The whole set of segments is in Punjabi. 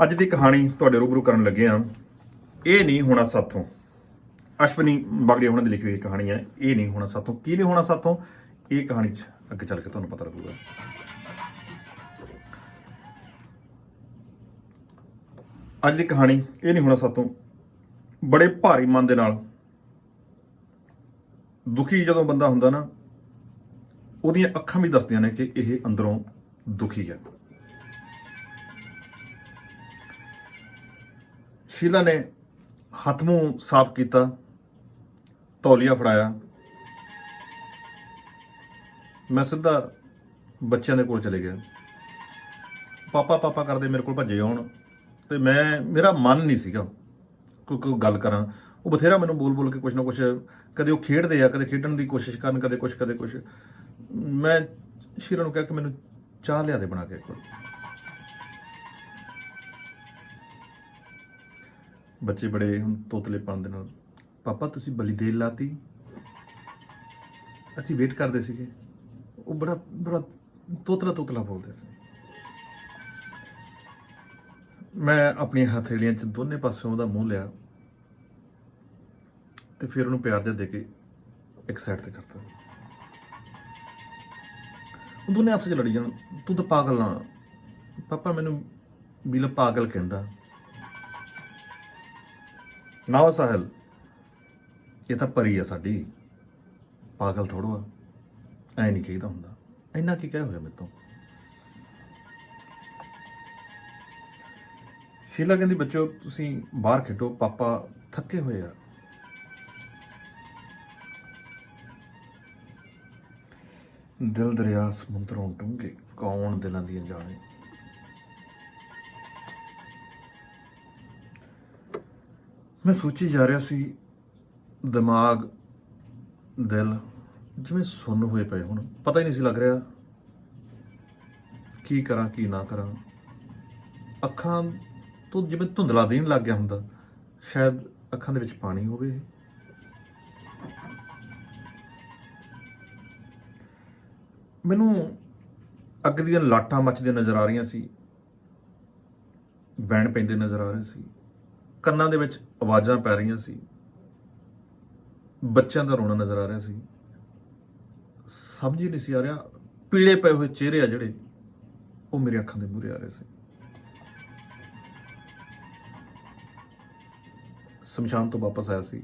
ਅੱਜ ਦੀ ਕਹਾਣੀ ਤੁਹਾਡੇ ਰੂਬਰੂ ਕਰਨ ਲੱਗੇ ਆ। ਇਹ ਨਹੀਂ ਹੋਣਾ ਸਾਥੋਂ। ਅਸ਼ਵਨੀ ਬਾਗੜੀਆ ਉਹਨਾਂ ਦੀ ਲਿਖੀ ਹੋਈ ਕਹਾਣੀ ਹੈ। ਇਹ ਨਹੀਂ ਹੋਣਾ ਸਾਥੋਂ। ਕੀ ਨਹੀਂ ਹੋਣਾ ਸਾਥੋਂ, ਇਹ ਕਹਾਣੀ 'ਚ ਅੱਗੇ ਚੱਲ ਕੇ ਤੁਹਾਨੂੰ ਪਤਾ ਲੱਗੂਗਾ। ਅੱਜ ਦੀ ਕਹਾਣੀ ਇਹ ਨਹੀਂ ਹੋਣਾ ਸਾਥੋਂ ਬੜੇ ਭਾਰੀ ਮਨ ਦੇ ਨਾਲ ਦੁਖੀ ਜਦੋਂ ਬੰਦਾ ਹੁੰਦਾ ਨਾ, ਉਹਦੀਆਂ ਅੱਖਾਂ ਵੀ ਦੱਸਦੀਆਂ ਨੇ ਕਿ ਇਹ ਅੰਦਰੋਂ ਦੁਖੀ ਹੈ। ਸ਼ੀਲਾ ਨੇ ਹੱਥ ਮੂੰਹ ਸਾਫ਼ ਕੀਤਾ, ਤੌਲੀਆ ਫੜਾਇਆ। ਮੈਂ ਸਿੱਧਾ ਬੱਚਿਆਂ ਦੇ ਕੋਲ ਚਲੇ ਗਿਆ। ਪਾਪਾ ਪਾਪਾ ਕਰਦੇ ਮੇਰੇ ਕੋਲ ਭੱਜੇ ਆਉਣ ਤੇ ਮੇਰਾ ਮਨ ਨਹੀਂ ਸੀਗਾ ਕੋਈ ਗੱਲ ਕਰਾਂ। ਉਹ ਬਥੇਰਾ ਮੈਨੂੰ ਬੋਲ ਬੋਲ ਕੇ ਕੁਛ ਨਾ ਕੁਛ, ਕਦੇ ਉਹ ਖੇਡਦੇ ਆ, ਕਦੇ ਖੇਡਣ ਦੀ ਕੋਸ਼ਿਸ਼ ਕਰਨ, ਕਦੇ ਕੁਛ। ਮੈਂ ਸ਼ੀਲਾ ਨੂੰ ਕਿਹਾ ਕਿ ਮੈਨੂੰ ਚਾਹ ਲਿਆ ਦੇ ਬਣਾ ਕੇ ਇੱਕ ਵਾਰ। ਬੱਚੇ ਬੜੇ ਹੁਣ ਤੋਤਲੇਪਣ ਦੇ ਨਾਲ, ਪਾਪਾ ਤੁਸੀਂ ਬਲੀ ਦੇਰ ਲਾਤੀ, ਅਸੀਂ ਵੇਟ ਕਰਦੇ ਸੀਗੇ। ਉਹ ਬੜਾ ਤੋਤਲਾ ਬੋਲਦੇ ਸੀ। ਮੈਂ ਆਪਣੀਆਂ ਹਥੇਲੀਆਂ 'ਚ ਦੋਨੇ ਪਾਸਿਓਂ ਉਹਦਾ ਮੂੰਹ ਲਿਆ ਤੇ ਫਿਰ ਉਹਨੂੰ ਪਿਆਰ ਜਿਹਾ ਦੇ ਕੇ ਇੱਕ ਸਾਈਡ ਤੇ ਕਰਤਾ। ਉਹ ਦੋਨੇ ਆਪਸ 'ਚ ਲੜੀ ਜਾਣ, ਤੂੰ ਤਾਂ ਪਾਗਲ ਨਾ। ਪਾਪਾ ਮੈਨੂੰ ਬੀਲਾ ਪਾਗਲ ਕਹਿੰਦਾ ਨਾ। ਸਾਹਿਲ, ਇਹ ਤਾਂ ਪਰੀ ਆ ਸਾਡੀ, ਪਾਗਲ ਥੋੜੋ ਆ। ਐ ਨਹੀਂ ਕਹੀਦਾ ਹੁੰਦਾ। ਇੰਨਾ ਕੀ ਕਹਿ ਹੋਇਆ ਮੇਰੇ ਤੋਂ। ਸ਼ੀਲਾ ਕਹਿੰਦੀ ਬੱਚੋ ਤੁਸੀਂ ਬਾਹਰ ਖੇਡੋ, ਪਾਪਾ ਥੱਕੇ ਹੋਏ ਆ। ਦਿਲ ਦਰਿਆ ਸਮੁੰਦਰੋਂ ਡੂੰਘੇ, ਕੌਣ ਦਿਲਾਂ ਦੀਆਂ ਜਾਣੇ। ਮੈਂ ਸੋਚੀ ਜਾ ਰਿਹਾ ਸੀ, ਦਿਮਾਗ ਦਿਲ ਜਿਵੇਂ ਸੁੰਨ ਹੋਏ ਪਏ। ਹੁਣ ਪਤਾ ਹੀ ਨਹੀਂ ਸੀ ਲੱਗ ਰਿਹਾ ਕੀ ਕਰਾਂ ਕੀ ਨਾ ਕਰਾਂ। ਅੱਖਾਂ ਤੋਂ ਜਿਵੇਂ ਧੁੰਦਲਾ ਦੇਣ ਲੱਗ ਗਿਆ ਹੁੰਦਾ, ਸ਼ਾਇਦ ਅੱਖਾਂ ਦੇ ਵਿੱਚ ਪਾਣੀ ਹੋਵੇ। ਮੈਨੂੰ ਅੱਗ ਦੀਆਂ ਲਾਟਾਂ ਮੱਚਦੀਆਂ ਨਜ਼ਰ ਆ ਰਹੀਆਂ ਸੀ, ਬੈਣ ਪੈਂਦੇ ਨਜ਼ਰ ਆ ਰਹੇ ਸੀ, ਕੰਨਾਂ ਦੇ ਵਿੱਚ ਆਵਾਜ਼ਾਂ ਪੈ ਰਹੀਆਂ ਸੀ, ਬੱਚਿਆਂ ਦਾ ਰੋਣਾ ਨਜ਼ਰ ਆ ਰਿਹਾ ਸੀ। ਸਮਝ ਹੀ ਨਹੀਂ ਸੀ ਆ ਰਿਹਾ। ਪੀਲੇ ਪਏ ਹੋਏ ਚਿਹਰੇ ਆ ਜਿਹੜੇ, ਉਹ ਮੇਰੀ ਅੱਖਾਂ ਦੇ ਮੂਹਰੇ ਆ ਰਹੇ ਸੀ। ਸ਼ਮਸ਼ਾਨ ਤੋਂ ਵਾਪਸ ਆਇਆ ਸੀ।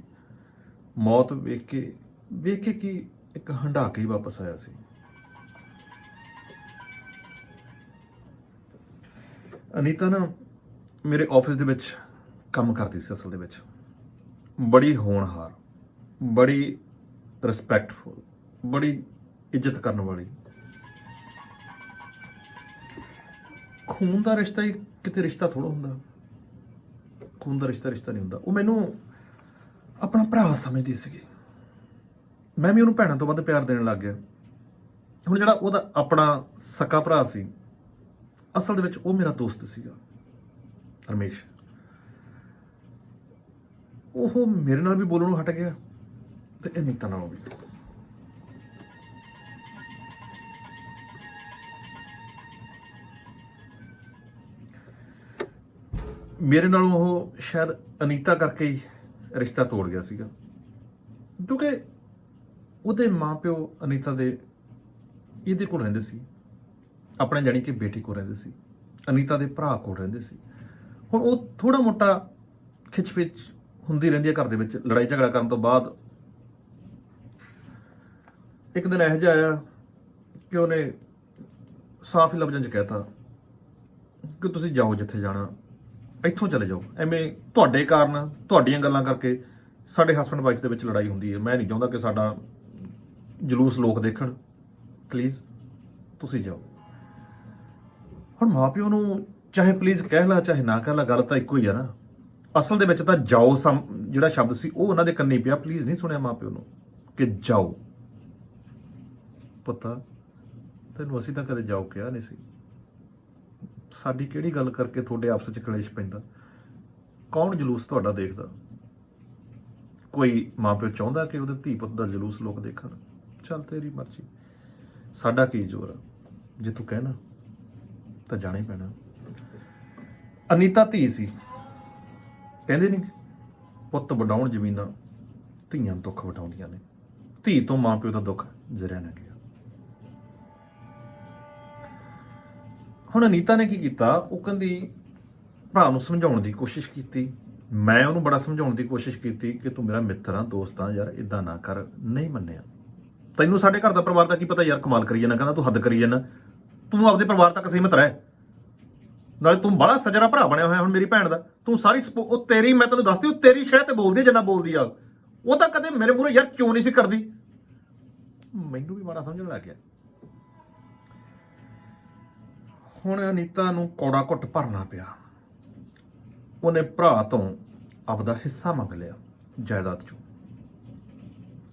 ਮੌਤ ਵੇਖ ਕੇ ਕੀ ਇੱਕ ਹੰਢਾ ਕੇ ਹੀ ਵਾਪਸ ਆਇਆ ਸੀ। ਅਨੀਤਾ ਨਾ ਮੇਰੇ ਆਫਿਸ ਦੇ ਵਿੱਚ ਕੰਮ ਕਰਦੀ ਸੀ। ਅਸਲ ਦੇ ਵਿੱਚ ਬੜੀ ਹੋਣਹਾਰ, ਬੜੀ ਰਿਸਪੈਕਟਫੁਲ, ਬੜੀ ਇੱਜ਼ਤ ਕਰਨ ਵਾਲੀ। ਖੂਨ ਦਾ ਰਿਸ਼ਤਾ ਹੀ ਕਿਤੇ ਰਿਸ਼ਤਾ ਥੋੜਾ ਹੁੰਦਾ। ਖੂਨ ਦਾ ਰਿਸ਼ਤਾ ਨਹੀਂ ਹੁੰਦਾ। ਉਹ ਮੈਨੂੰ ਆਪਣਾ ਭਰਾ ਸਮਝਦੀ ਸੀਗੀ। ਮੈਂ ਵੀ ਉਹਨੂੰ ਭੈਣਾਂ ਤੋਂ ਵੱਧ ਪਿਆਰ ਦੇਣ ਲੱਗ ਗਿਆ। ਹੁਣ ਜਿਹੜਾ ਉਹਦਾ ਆਪਣਾ ਸਕਾ ਭਰਾ ਸੀ, ਅਸਲ ਦੇ ਵਿੱਚ ਉਹ ਮੇਰਾ ਦੋਸਤ ਸੀਗਾ, ਰਮੇਸ਼। ਉਹ ਮੇਰੇ ਨਾਲ ਵੀ ਬੋਲਣੋਂ ਹਟ ਗਿਆ ਤੇ ਅਨੀਤਾ ਨਾਲੋਂ ਵੀ। ਮੇਰੇ ਨਾਲੋਂ ਉਹ ਸ਼ਾਇਦ ਅਨੀਤਾ ਕਰਕੇ ਹੀ ਰਿਸ਼ਤਾ ਤੋੜ ਗਿਆ ਸੀਗਾ, ਕਿਉਂਕਿ ਉਹਦੇ ਮਾਪਿਓ ਅਨੀਤਾ ਦੇ ਇਹਦੇ ਕੋਲ ਰਹਿੰਦੇ ਸੀ, ਆਪਣੇ ਜਾਣੀ ਕਿ ਬੇਟੀ ਕੋਲ ਰਹਿੰਦੇ ਸੀ, ਅਨੀਤਾ ਦੇ ਭਰਾ ਕੋਲ ਰਹਿੰਦੇ ਸੀ। ਹੁਣ ਉਹ ਥੋੜਾ ਮੋਟਾ ਖਿੱਚ-ਪਿੱਚ ਹੁੰਦੀ ਰਹਿੰਦੀ ਹੈ ਘਰ ਦੇ ਵਿੱਚ। ਲੜਾਈ ਝਗੜਾ ਕਰਨ ਤੋਂ ਬਾਅਦ ਇੱਕ ਦਿਨ ਇਹੋ ਜਿਹਾ ਆਇਆ ਕਿ ਉਹਨੇ ਸਾਫ਼ ਹੀ ਲਫ਼ਜ਼ਾਂ 'ਚ ਕਹਿਤਾ ਕਿ ਤੁਸੀਂ ਜਾਓ ਜਿੱਥੇ ਜਾਣਾ, ਇੱਥੋਂ ਚਲੇ ਜਾਓ। ਐਵੇਂ ਤੁਹਾਡੇ ਕਾਰਨ, ਤੁਹਾਡੀਆਂ ਗੱਲਾਂ ਕਰਕੇ ਸਾਡੇ ਹਸਬੈਂਡ ਵਾਈਫ ਦੇ ਵਿੱਚ ਲੜਾਈ ਹੁੰਦੀ ਹੈ। ਮੈਂ ਨਹੀਂ ਚਾਹੁੰਦਾ ਕਿ ਸਾਡਾ ਜਲੂਸ ਲੋਕ ਦੇਖਣ। ਪਲੀਜ਼ ਤੁਸੀਂ ਜਾਓ। ਹੁਣ ਮਾਂ ਪਿਓ ਨੂੰ ਚਾਹੇ ਪਲੀਜ਼ ਕਹਿ ਲਾ ਚਾਹੇ ਨਾ ਕਹਿ ਲਾ, ਗੱਲ ਤਾਂ ਇੱਕੋ ਹੀ ਆ ਨਾ। ਅਸਲ ਦੇ ਵਿੱਚ ਤਾਂ ਜਾਓ ਜਿਹੜਾ ਸ਼ਬਦ ਸੀ ਉਹ ਉਹਨਾਂ ਦੇ ਕੰਨੀ ਪਿਆ। ਪਲੀਜ਼ ਨਹੀਂ ਸੁਣਿਆ ਮਾਂ ਪਿਓ ਨੂੰ ਕਿ ਜਾਓ। ਪੁੱਤਾ ਤੈਨੂੰ ਅਸੀਂ ਤਾਂ ਕਦੇ ਜਾਓ ਕਿਹਾ ਨਹੀਂ ਸੀ। ਸਾਡੀ ਕਿਹੜੀ ਗੱਲ ਕਰਕੇ ਤੁਹਾਡੇ ਆਪਸ ਵਿੱਚ ਕਲੇਸ਼ ਪੈਂਦਾ? ਕੌਣ ਜਲੂਸ ਤੁਹਾਡਾ ਦੇਖਦਾ? ਕੋਈ ਮਾਂ ਪਿਓ ਚਾਹੁੰਦਾ ਕਿ ਉਹਦੇ ਧੀ ਪੁੱਤ ਦਾ ਜਲੂਸ ਲੋਕ ਦੇਖਣ? ਚੱਲ ਤੇਰੀ ਮਰਜ਼ੀ, ਸਾਡਾ ਕੀ ਜ਼ੋਰ ਆ। ਜੇ ਤੂੰ ਕਹਿਣਾ ਤਾਂ ਜਾਣਾ ਹੀ ਪੈਣਾ। ਅਨੀਤਾ ਧੀ ਸੀ, ਕਹਿੰਦੇ ਨਹੀਂ ਪੁੱਤ ਵਡਾਉਣ ਜ਼ਮੀਨਾਂ ਧੀਆਂ ਦੁੱਖ ਵਟਾਉਂਦੀਆਂ ਨੇ। ਧੀ ਤੋਂ ਮਾਂ ਪਿਓ ਦਾ ਦੁੱਖ ਜ਼ਰਿਆ ਨਾ ਗਿਆ। ਹੁਣ ਅਨੀਤਾ ਨੇ ਕੀ ਕੀਤਾ, ਉਹ ਕਹਿੰਦੀ ਭਰਾ ਨੂੰ ਸਮਝਾਉਣ ਦੀ ਕੋਸ਼ਿਸ਼ ਕੀਤੀ, ਮੈਂ ਉਹਨੂੰ ਬੜਾ ਸਮਝਾਉਣ ਦੀ ਕੋਸ਼ਿਸ਼ ਕੀਤੀ ਕਿ ਤੂੰ ਮੇਰਾ ਮਿੱਤਰ ਆ, ਦੋਸਤ ਆ ਯਾਰ, ਇਦਾਂ ਨਾ ਕਰ। ਨਹੀਂ ਮੰਨਿਆ। ਤੈਨੂੰ ਸਾਡੇ ਘਰ ਦਾ ਪਰਿਵਾਰ ਦਾ ਕੀ ਪਤਾ ਯਾਰ, ਕਮਾਲ ਕਰੀ ਜਾਂਦਾ। ਕਹਿੰਦਾ ਤੂੰ ਹੱਦ ਕਰੀ ਜਾਂਦਾ, ਤੂੰ ਆਪਦੇ ਪਰਿਵਾਰ ਤੱਕ ਸੀਮਤ ਰਹਿ। ਨਾਲੇ ਤੂੰ ਬੜਾ ਸਜਰਾ ਭਰਾ ਬਣਿਆ ਹੋਇਆ ਹੁਣ ਮੇਰੀ ਭੈਣ ਦਾ। ਤੂੰ ਸਾਰੀ ਉਹ ਤੇਰੀ, ਮੈਂ ਤੈਨੂੰ ਦੱਸਦੀ, ਉਹ ਤੇਰੀ ਸ਼ਹਿ ਤੇ ਬੋਲਦੀ ਜਿੰਨਾ ਬੋਲਦੀ ਆ। ਉਹ ਤਾਂ ਕਦੇ ਮੇਰੇ ਮੂਹਰੇ ਯਾਰ ਕਿਉਂ ਨਹੀਂ ਸੀ ਕਰਦੀ। ਮੈਨੂੰ ਵੀ ਮਾੜਾ ਸਮਝਣ ਲੱਗ ਗਿਆ। ਹੁਣ ਅਨੀਤਾ ਨੂੰ ਕੌੜਾ ਘੁੱਟ ਭਰਨਾ ਪਿਆ। ਉਹਨੇ ਭਰਾ ਤੋਂ ਆਪਦਾ ਹਿੱਸਾ ਮੰਗ ਲਿਆ ਜਾਇਦਾਦ ਚੋਂ।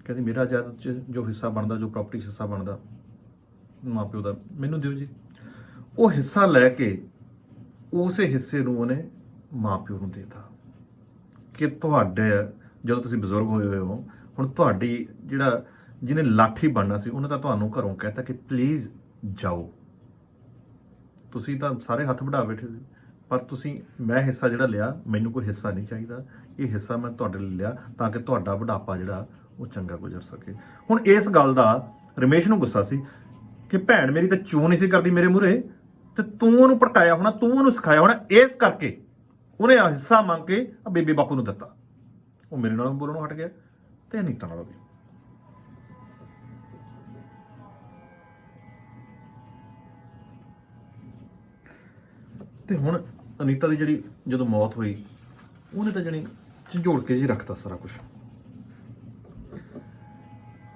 ਕਹਿੰਦੀ ਮੇਰਾ ਜਾਇਦਾਦ 'ਚ ਜੋ ਹਿੱਸਾ ਬਣਦਾ, ਜੋ ਪ੍ਰਾਪਰਟੀ ਹਿੱਸਾ ਬਣਦਾ ਮਾਂ ਪਿਓ ਦਾ, ਮੈਨੂੰ ਦਿਓ ਜੀ। ਉਹ ਹਿੱਸਾ ਲੈ ਕੇ ਉਸੇ ਹਿੱਸੇ ਨੂੰ ਉਹਨੇ ਮਾਂ ਪਿਓ ਨੂੰ ਦੇਤਾ ਕਿ ਤੁਹਾਡੇ ਜਦੋਂ ਤੁਸੀਂ ਬਜ਼ੁਰਗ ਹੋਏ ਹੋ, ਹੁਣ ਤੁਹਾਡੀ ਜਿਹੜਾ ਜਿਹਨੇ ਲਾਠੀ ਬਣਨਾ ਸੀ ਉਹਨੇ ਤਾਂ ਤੁਹਾਨੂੰ ਘਰੋਂ ਕਹਿਤਾ ਕਿ ਪਲੀਜ਼ ਜਾਓ। ਤੁਸੀਂ ਤਾਂ ਸਾਰੇ ਹੱਥ ਵਢਾ ਬੈਠੇ ਸੀ, ਪਰ ਤੁਸੀਂ, ਮੈਂ ਹਿੱਸਾ ਜਿਹੜਾ ਲਿਆ, ਮੈਨੂੰ ਕੋਈ ਹਿੱਸਾ ਨਹੀਂ ਚਾਹੀਦਾ। ਇਹ ਹਿੱਸਾ ਮੈਂ ਤੁਹਾਡੇ ਲਈ ਲਿਆ ਤਾਂ ਕਿ ਤੁਹਾਡਾ ਬੁਢਾਪਾ ਜਿਹੜਾ ਉਹ ਚੰਗਾ ਗੁਜ਼ਰ ਸਕੇ। ਹੁਣ ਇਸ ਗੱਲ ਦਾ ਰਮੇਸ਼ ਨੂੰ ਗੁੱਸਾ ਸੀ ਕਿ ਭੈਣ ਮੇਰੀ ਤਾਂ ਚੂੰ ਨਹੀਂ ਸੀ ਕਰਦੀ ਮੇਰੇ ਮੂਹਰੇ, ਤੇ ਤੂੰ ਉਹਨੂੰ ਭੜਕਾਇਆ ਹੋਣਾ, ਤੂੰ ਉਹਨੂੰ ਸਿਖਾਇਆ ਹੋਣਾ, ਇਸ ਕਰਕੇ ਉਹਨੇ ਆ ਹਿੱਸਾ ਮੰਗ ਕੇ ਆ ਬੇਬੇ ਬਾਪੂ ਨੂੰ ਦਿੱਤਾ। ਉਹ ਮੇਰੇ ਨਾਲ ਬੋਲਣੋਂ ਹਟ ਗਿਆ ਤੇ ਅਨੀਤਾ ਨਾਲ ਵੀ। ਤੇ ਹੁਣ ਅਨੀਤਾ ਦੀ ਜਿਹੜੀ ਜਦੋਂ ਮੌਤ ਹੋਈ, ਉਹਨੇ ਤਾਂ ਜਣੀ ਝੰਜੋੜ ਕੇ ਜੀ ਰੱਖਤਾ ਸਾਰਾ ਕੁਝ।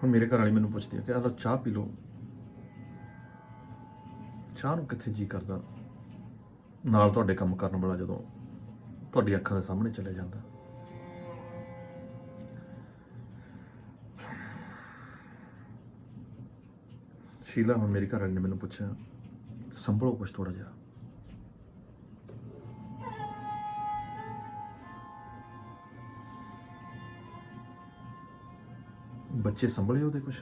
ਹੁਣ ਮੇਰੇ ਘਰ ਵਾਲੀ ਮੈਨੂੰ ਪੁੱਛਦੀ ਹੈ ਕਿ ਆਹ ਚਾਹ ਪੀ ਲਓ। ਚਾਹ ਨੂੰ ਕਿੱਥੇ ਜੀ ਕਰਦਾ ਨਾਲ ਤੁਹਾਡੇ ਕੰਮ ਕਰਨ ਵਾਲਾ ਜਦੋਂ ਤੁਹਾਡੀ ਅੱਖਾਂ ਦੇ ਸਾਹਮਣੇ ਚਲੇ ਜਾਂਦਾ। ਸ਼ੀਲਾ, ਹੁਣ ਮੇਰੀ ਘਰ ਵਾਲੀ ਨੇ ਮੈਨੂੰ ਪੁੱਛਿਆ ਸੰਭਲੋ ਕੁਝ ਥੋੜਾ ਜਿਹਾ। ਬੱਚੇ ਸੰਭਲੇ ਉਹਦੇ ਕੁਛ,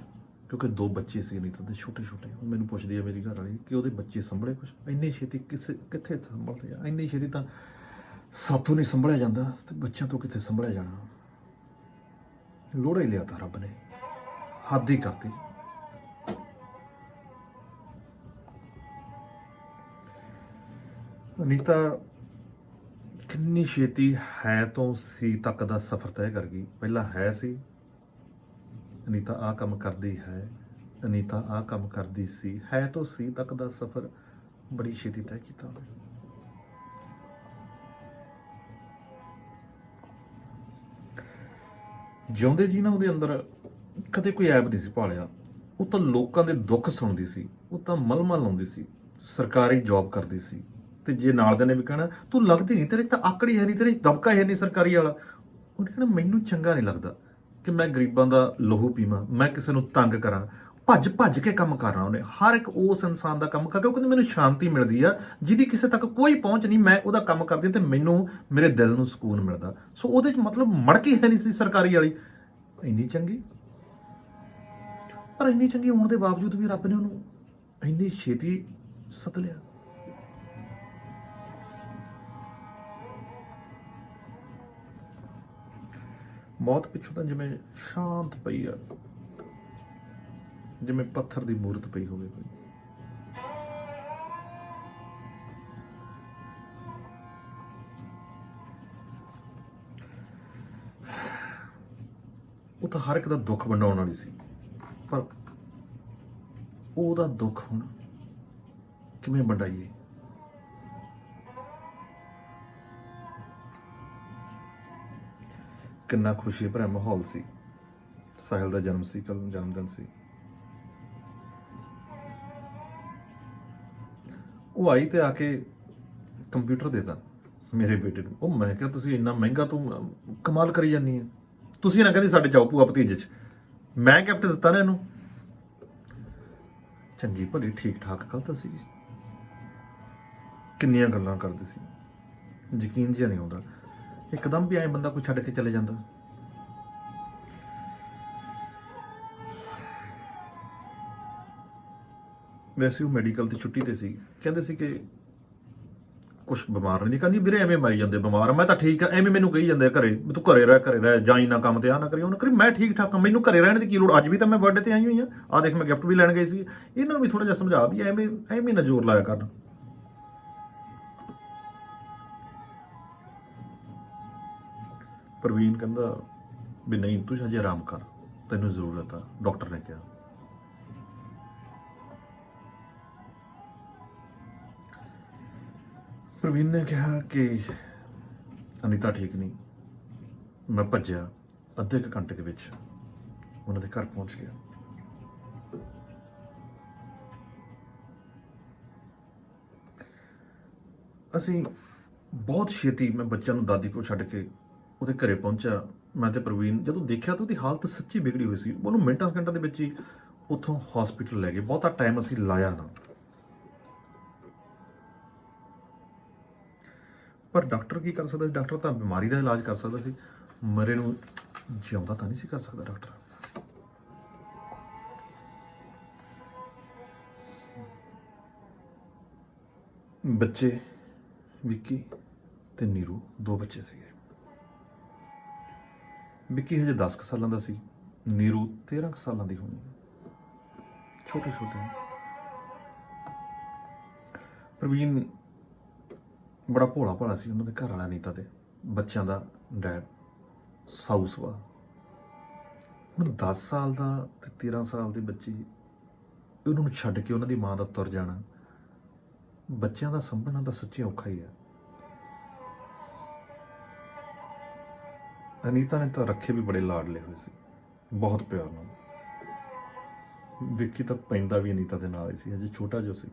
ਕਿਉਂਕਿ 2 ਬੱਚੇ ਸੀ ਅਨੀਤਾ ਦੇ ਛੋਟੇ ਛੋਟੇ। ਮੈਨੂੰ ਪੁੱਛਦੀ ਹੈ ਮੇਰੀ ਘਰ ਵਾਲੀ ਕਿ ਉਹਦੇ ਬੱਚੇ ਸੰਭਲੇ ਕੁਛ। ਇੰਨੀ ਛੇਤੀ ਕਿੱਥੇ ਸੰਭਲਦੇ ਆ? ਇੰਨੀ ਛੇਤੀ ਤਾਂ ਸਾਥੋਂ ਨਹੀਂ ਸੰਭਲਿਆ ਜਾਂਦਾ, ਤੇ ਬੱਚਿਆਂ ਤੋਂ ਕਿੱਥੇ ਸੰਭਲਿਆ ਜਾਣਾ। ਲੋੜਾ ਹੀ ਲਿਆ ਤਾਂ ਰੱਬ ਨੇ, ਹੱਦ ਹੀ ਕਰਤੀ। ਅਨੀਤਾ ਕਿੰਨੀ ਛੇਤੀ ਹੈ ਤੋਂ ਸੀ ਤੱਕ ਦਾ ਸਫ਼ਰ ਤੈਅ ਕਰ ਗਈ। ਪਹਿਲਾਂ ਹੈ ਸੀ, ਅਨੀਤਾ ਆਹ ਕੰਮ ਕਰਦੀ ਹੈ, ਅਨੀਤਾ ਆਹ ਕੰਮ ਕਰਦੀ ਸੀ, ਹੈ ਤੋਂ ਸੀ ਤੱਕ ਦਾ ਸਫ਼ਰ ਬੜੀ ਛੇਤੀ ਤੈਅ ਕੀਤਾ। ਜਿਉਂਦੇ ਜੀ ਨਾ ਉਹਦੇ ਅੰਦਰ ਕਦੇ ਕੋਈ ਐਬ ਨਹੀਂ ਸੀ ਭਾਲਿਆ। ਉਹ ਤਾਂ ਲੋਕਾਂ ਦੇ ਦੁੱਖ ਸੁਣਦੀ ਸੀ, ਉਹ ਤਾਂ ਮਲਮਲ ਲਾਉਂਦੀ ਸੀ, ਸਰਕਾਰੀ ਜੌਬ ਕਰਦੀ ਸੀ। ਤੇ ਜੇ ਨਾਲ ਦੇ ਨੇ ਵੀ ਕਹਿਣਾ ਤੂੰ ਲੱਗਦੀ ਨਹੀਂ, ਤੇਰੇ ਤਾਂ ਆਕੜੀ ਹੈ ਨਹੀਂ, ਤੇਰੇ ਦਬਕਾ ਹੈ ਨਹੀਂ ਸਰਕਾਰੀ ਵਾਲਾ, ਉਹਨੇ ਕਹਿਣਾ ਮੈਨੂੰ ਚੰਗਾ ਨਹੀਂ ਲੱਗਦਾ ਕਿ ਮੈਂ ਗਰੀਬਾਂ ਦਾ ਲਹੂ ਪੀਵਾਂ, ਮੈਂ ਕਿਸੇ ਨੂੰ ਤੰਗ ਕਰਾਂ। ਭੱਜ ਭੱਜ ਕੇ ਕੰਮ ਕਰਨਾ ਉਹਨੇ, ਹਰ ਇੱਕ ਉਸ ਇਨਸਾਨ ਦਾ ਕੰਮ ਕਰਕੇ। ਉਹ ਕਹਿੰਦੀ ਮੈਨੂੰ ਸ਼ਾਂਤੀ ਮਿਲਦੀ ਆ ਜਿਹਦੀ ਕਿਸੇ ਤੱਕ ਕੋਈ ਪਹੁੰਚ ਨਹੀਂ, ਮੈਂ ਉਹਦਾ ਕੰਮ ਕਰਦੀ ਤੇ ਮੈਨੂੰ ਮੇਰੇ ਦਿਲ ਨੂੰ ਸਕੂਨ ਮਿਲਦਾ। ਸੋ ਉਹਦੇ 'ਚ ਮਤਲਬ ਮੜਕੀ ਹੈ ਨਹੀਂ ਸੀ ਸਰਕਾਰੀ ਵਾਲੀ। ਇੰਨੀ ਚੰਗੀ, ਪਰ ਇੰਨੀ ਚੰਗੀ ਹੋਣ ਦੇ ਬਾਵਜੂਦ ਵੀ ਰੱਬ ਨੇ ਉਹਨੂੰ ਇੰਨੀ ਛੇਤੀ ਸੱਦ ਲਿਆ। ਮੌਤ ਪਿੱਛੋਂ ਤਾਂ ਜਿਵੇਂ ਸ਼ਾਂਤ ਪਈ ਆ, ਜਿਵੇਂ ਪੱਥਰ ਦੀ ਮੂਰਤ ਪਈ ਹੋਵੇ ਕੋਈ। ਉਹ ਤਾਂ ਹਰ ਇੱਕ ਦਾ ਦੁੱਖ ਵੰਡਾਉਣ ਵਾਲੀ ਸੀ, ਪਰ ਉਹਦਾ ਦੁੱਖ ਹੁਣ ਕਿਵੇਂ ਵੰਡਾਈਏ? ਕਿੰਨਾ ਖੁਸ਼ੀ ਭਰਿਆ ਮਾਹੌਲ ਸੀ। ਸਾਹਿਲ ਦਾ ਜਨਮ ਸੀ, ਕੱਲ ਜਨਮ ਦਿਨ ਸੀ। ਉਹ ਆਈ ਤੇ ਆ ਕੇ ਕੰਪਿਊਟਰ ਦੇਤਾ ਮੇਰੇ ਬੇਟੇ ਨੂੰ। ਉਹ ਮੈਂ ਕਿਹਾ ਤੁਸੀਂ ਇੰਨਾ ਮਹਿੰਗਾ, ਤੂੰ ਕਮਾਲ ਕਰੀ ਜਾਂਦੀ ਹੈ। ਤੁਸੀਂ ਨਾ ਕਹਿੰਦੀ ਸਾਡੇ ਜਾਓ ਭੂਆ ਭਤੀਜੇ 'ਚ, ਮੈਂ ਗਿਫਟ ਦਿੱਤਾ ਨਾ ਇਹਨੂੰ। ਚੰਗੀ ਭਲੀ ਠੀਕ ਠਾਕ ਗੱਲ ਤਾਂ ਸੀ, ਕਿੰਨੀਆਂ ਗੱਲਾਂ ਕਰਦੇ ਸੀ, ਯਕੀਨ ਜਿਹਾ ਨਹੀਂ ਆਉਂਦਾ। ਇੱਕਦਮ ਵੀ ਐਂ ਬੰਦਾ ਕੋਈ ਛੱਡ ਕੇ ਚਲੇ ਜਾਂਦਾ। ਵੈਸੇ ਉਹ ਮੈਡੀਕਲ ਦੀ ਛੁੱਟੀ ਤੇ ਸੀ। ਕਹਿੰਦੇ ਸੀ ਕਿ ਕੁਛ ਬਿਮਾਰ ਨਹੀਂ ਕਹਿੰਦੀ ਵੀਰੇ ਐਵੇਂ ਮਰੀ ਜਾਂਦੇ ਬਿਮਾਰ ਮੈਂ ਤਾਂ ਠੀਕ ਆ ਐਵੇਂ ਮੈਨੂੰ ਕਹੀ ਜਾਂਦੇ ਆ ਘਰੇ ਵੀ ਤੂੰ ਘਰੇ ਰਹਿ ਜਾਈ ਨਾ ਕੰਮ ਤੇ ਆ ਨਾ ਕਰੀ ਉਹ ਨਾ ਕਰੀ ਮੈਂ ਠੀਕ ਠਾਕ ਆ ਮੈਨੂੰ ਘਰੇ ਰਹਿਣ ਦੀ ਕੀ ਲੋੜ ਅੱਜ ਵੀ ਤਾਂ ਮੈਂ ਬਰਥਡੇ ਤੇ ਆਈ ਹੋਈ ਆ ਦੇਖ ਮੈਂ ਗਿਫਟ ਵੀ ਲੈਣ ਗਈ ਸੀ ਇਹਨਾਂ ਨੂੰ ਵੀ ਥੋੜਾ ਜਿਹਾ ਸਮਝਾ ਵੀ ਐਵੇਂ ਐਵੇਂ ਨਾ ਜ਼ੋਰ ਲਾਇਆ ਕਰਨ। ਪ੍ਰਵੀਨ ਕਹਿੰਦਾ ਵੀ ਨਹੀਂ ਤੂੰ ਹਜੇ ਆਰਾਮ ਕਰ ਤੈਨੂੰ ਜ਼ਰੂਰਤ ਆ ਡਾਕਟਰ ਨੇ ਕਿਹਾ। ਪ੍ਰਵੀਨ ਨੇ ਕਿਹਾ ਕਿ ਅਨੀਤਾ ਠੀਕ ਨਹੀਂ। ਮੈਂ ਭੱਜਿਆ ਅੱਧੇ ਕੁ ਘੰਟੇ ਦੇ ਵਿੱਚ ਉਹਨਾਂ ਦੇ ਘਰ ਪਹੁੰਚ ਗਿਆ। ਅਸੀਂ ਬਹੁਤ ਛੇਤੀ ਮੈਂ ਬੱਚਿਆਂ ਨੂੰ ਦਾਦੀ ਕੋਲ ਛੱਡ ਕੇ ਉਹਦੇ ਘਰੇ ਪਹੁੰਚਿਆ। ਮੈਂ ਤੇ ਪ੍ਰਵੀਨ ਜਦੋਂ ਦੇਖਿਆ ਤਾਂ ਉਹਦੀ ਹਾਲਤ ਸੱਚੀ ਵਿਗੜੀ ਹੋਈ ਸੀ। ਉਹਨੂੰ ਮਿੰਟਾਂ ਘੰਟਾਂ ਦੇ ਵਿੱਚ ਹੀ ਉੱਥੋਂ ਹਸਪੀਟਲ ਲੈ ਗਏ। ਬਹੁਤਾ ਟਾਈਮ ਅਸੀਂ ਲਾਇਆ ਨਾ ਪਰ ਡਾਕਟਰ ਕੀ ਕਰ ਸਕਦਾ ਸੀ? ਡਾਕਟਰ ਤਾਂ ਬਿਮਾਰੀ ਦਾ ਇਲਾਜ ਕਰ ਸਕਦਾ ਸੀ ਮਰੇ ਨੂੰ ਜਿਉਂਦਾ ਤਾਂ ਨਹੀਂ ਸੀ ਕਰ ਸਕਦਾ ਡਾਕਟਰ। ਬੱਚੇ ਵਿੱਕੀ ਤੇ ਨੀਰੂ ਦੋ ਬੱਚੇ ਸੀਗੇ। ਵਿੱਕੀ ਹਜੇ 10 ਕੁ ਸਾਲਾਂ ਦਾ ਸੀ, ਨੀਰੂ 13 ਕੁ ਸਾਲਾਂ ਦੀ ਹੋਣੀ, ਛੋਟੇ ਛੋਟੇ। ਪ੍ਰਵੀਨ ਬੜਾ ਭੋਲਾ ਭਾਲਾ ਸੀ। ਉਹਨਾਂ ਦੇ ਘਰ ਵਾਲਾ ਅਨੀਤਾ ਦੇ ਬੱਚਿਆਂ ਦਾ ਡੈਡ ਸਾਊ ਸੁਭਾਅ। ਹੁਣ 10 ਸਾਲ ਦਾ ਤੇ 13 ਸਾਲ ਦੀ ਬੱਚੀ ਉਹਨਾਂ ਨੂੰ ਛੱਡ ਕੇ ਉਹਨਾਂ ਦੀ ਮਾਂ ਦਾ ਤੁਰ ਜਾਣਾ ਬੱਚਿਆਂ ਦਾ ਸੰਭਲਣਾ ਤਾਂ ਸੱਚੀ ਔਖਾ ਹੀ ਹੈ। ਅਨੀਤਾ ਨੇ ਤਾਂ ਰੱਖੇ ਵੀ ਬੜੇ ਲਾਡਲੇ ਹੋਏ ਸੀ, ਬਹੁਤ ਪਿਆਰ ਨਾਲ। ਵਿੱਕੀ ਤਾਂ ਪੈਂਦਾ ਵੀ ਅਨੀਤਾ ਦੇ ਨਾਲ ਹੀ ਸੀ, ਅਜੇ ਛੋਟਾ ਜਿਹਾ ਸੀ।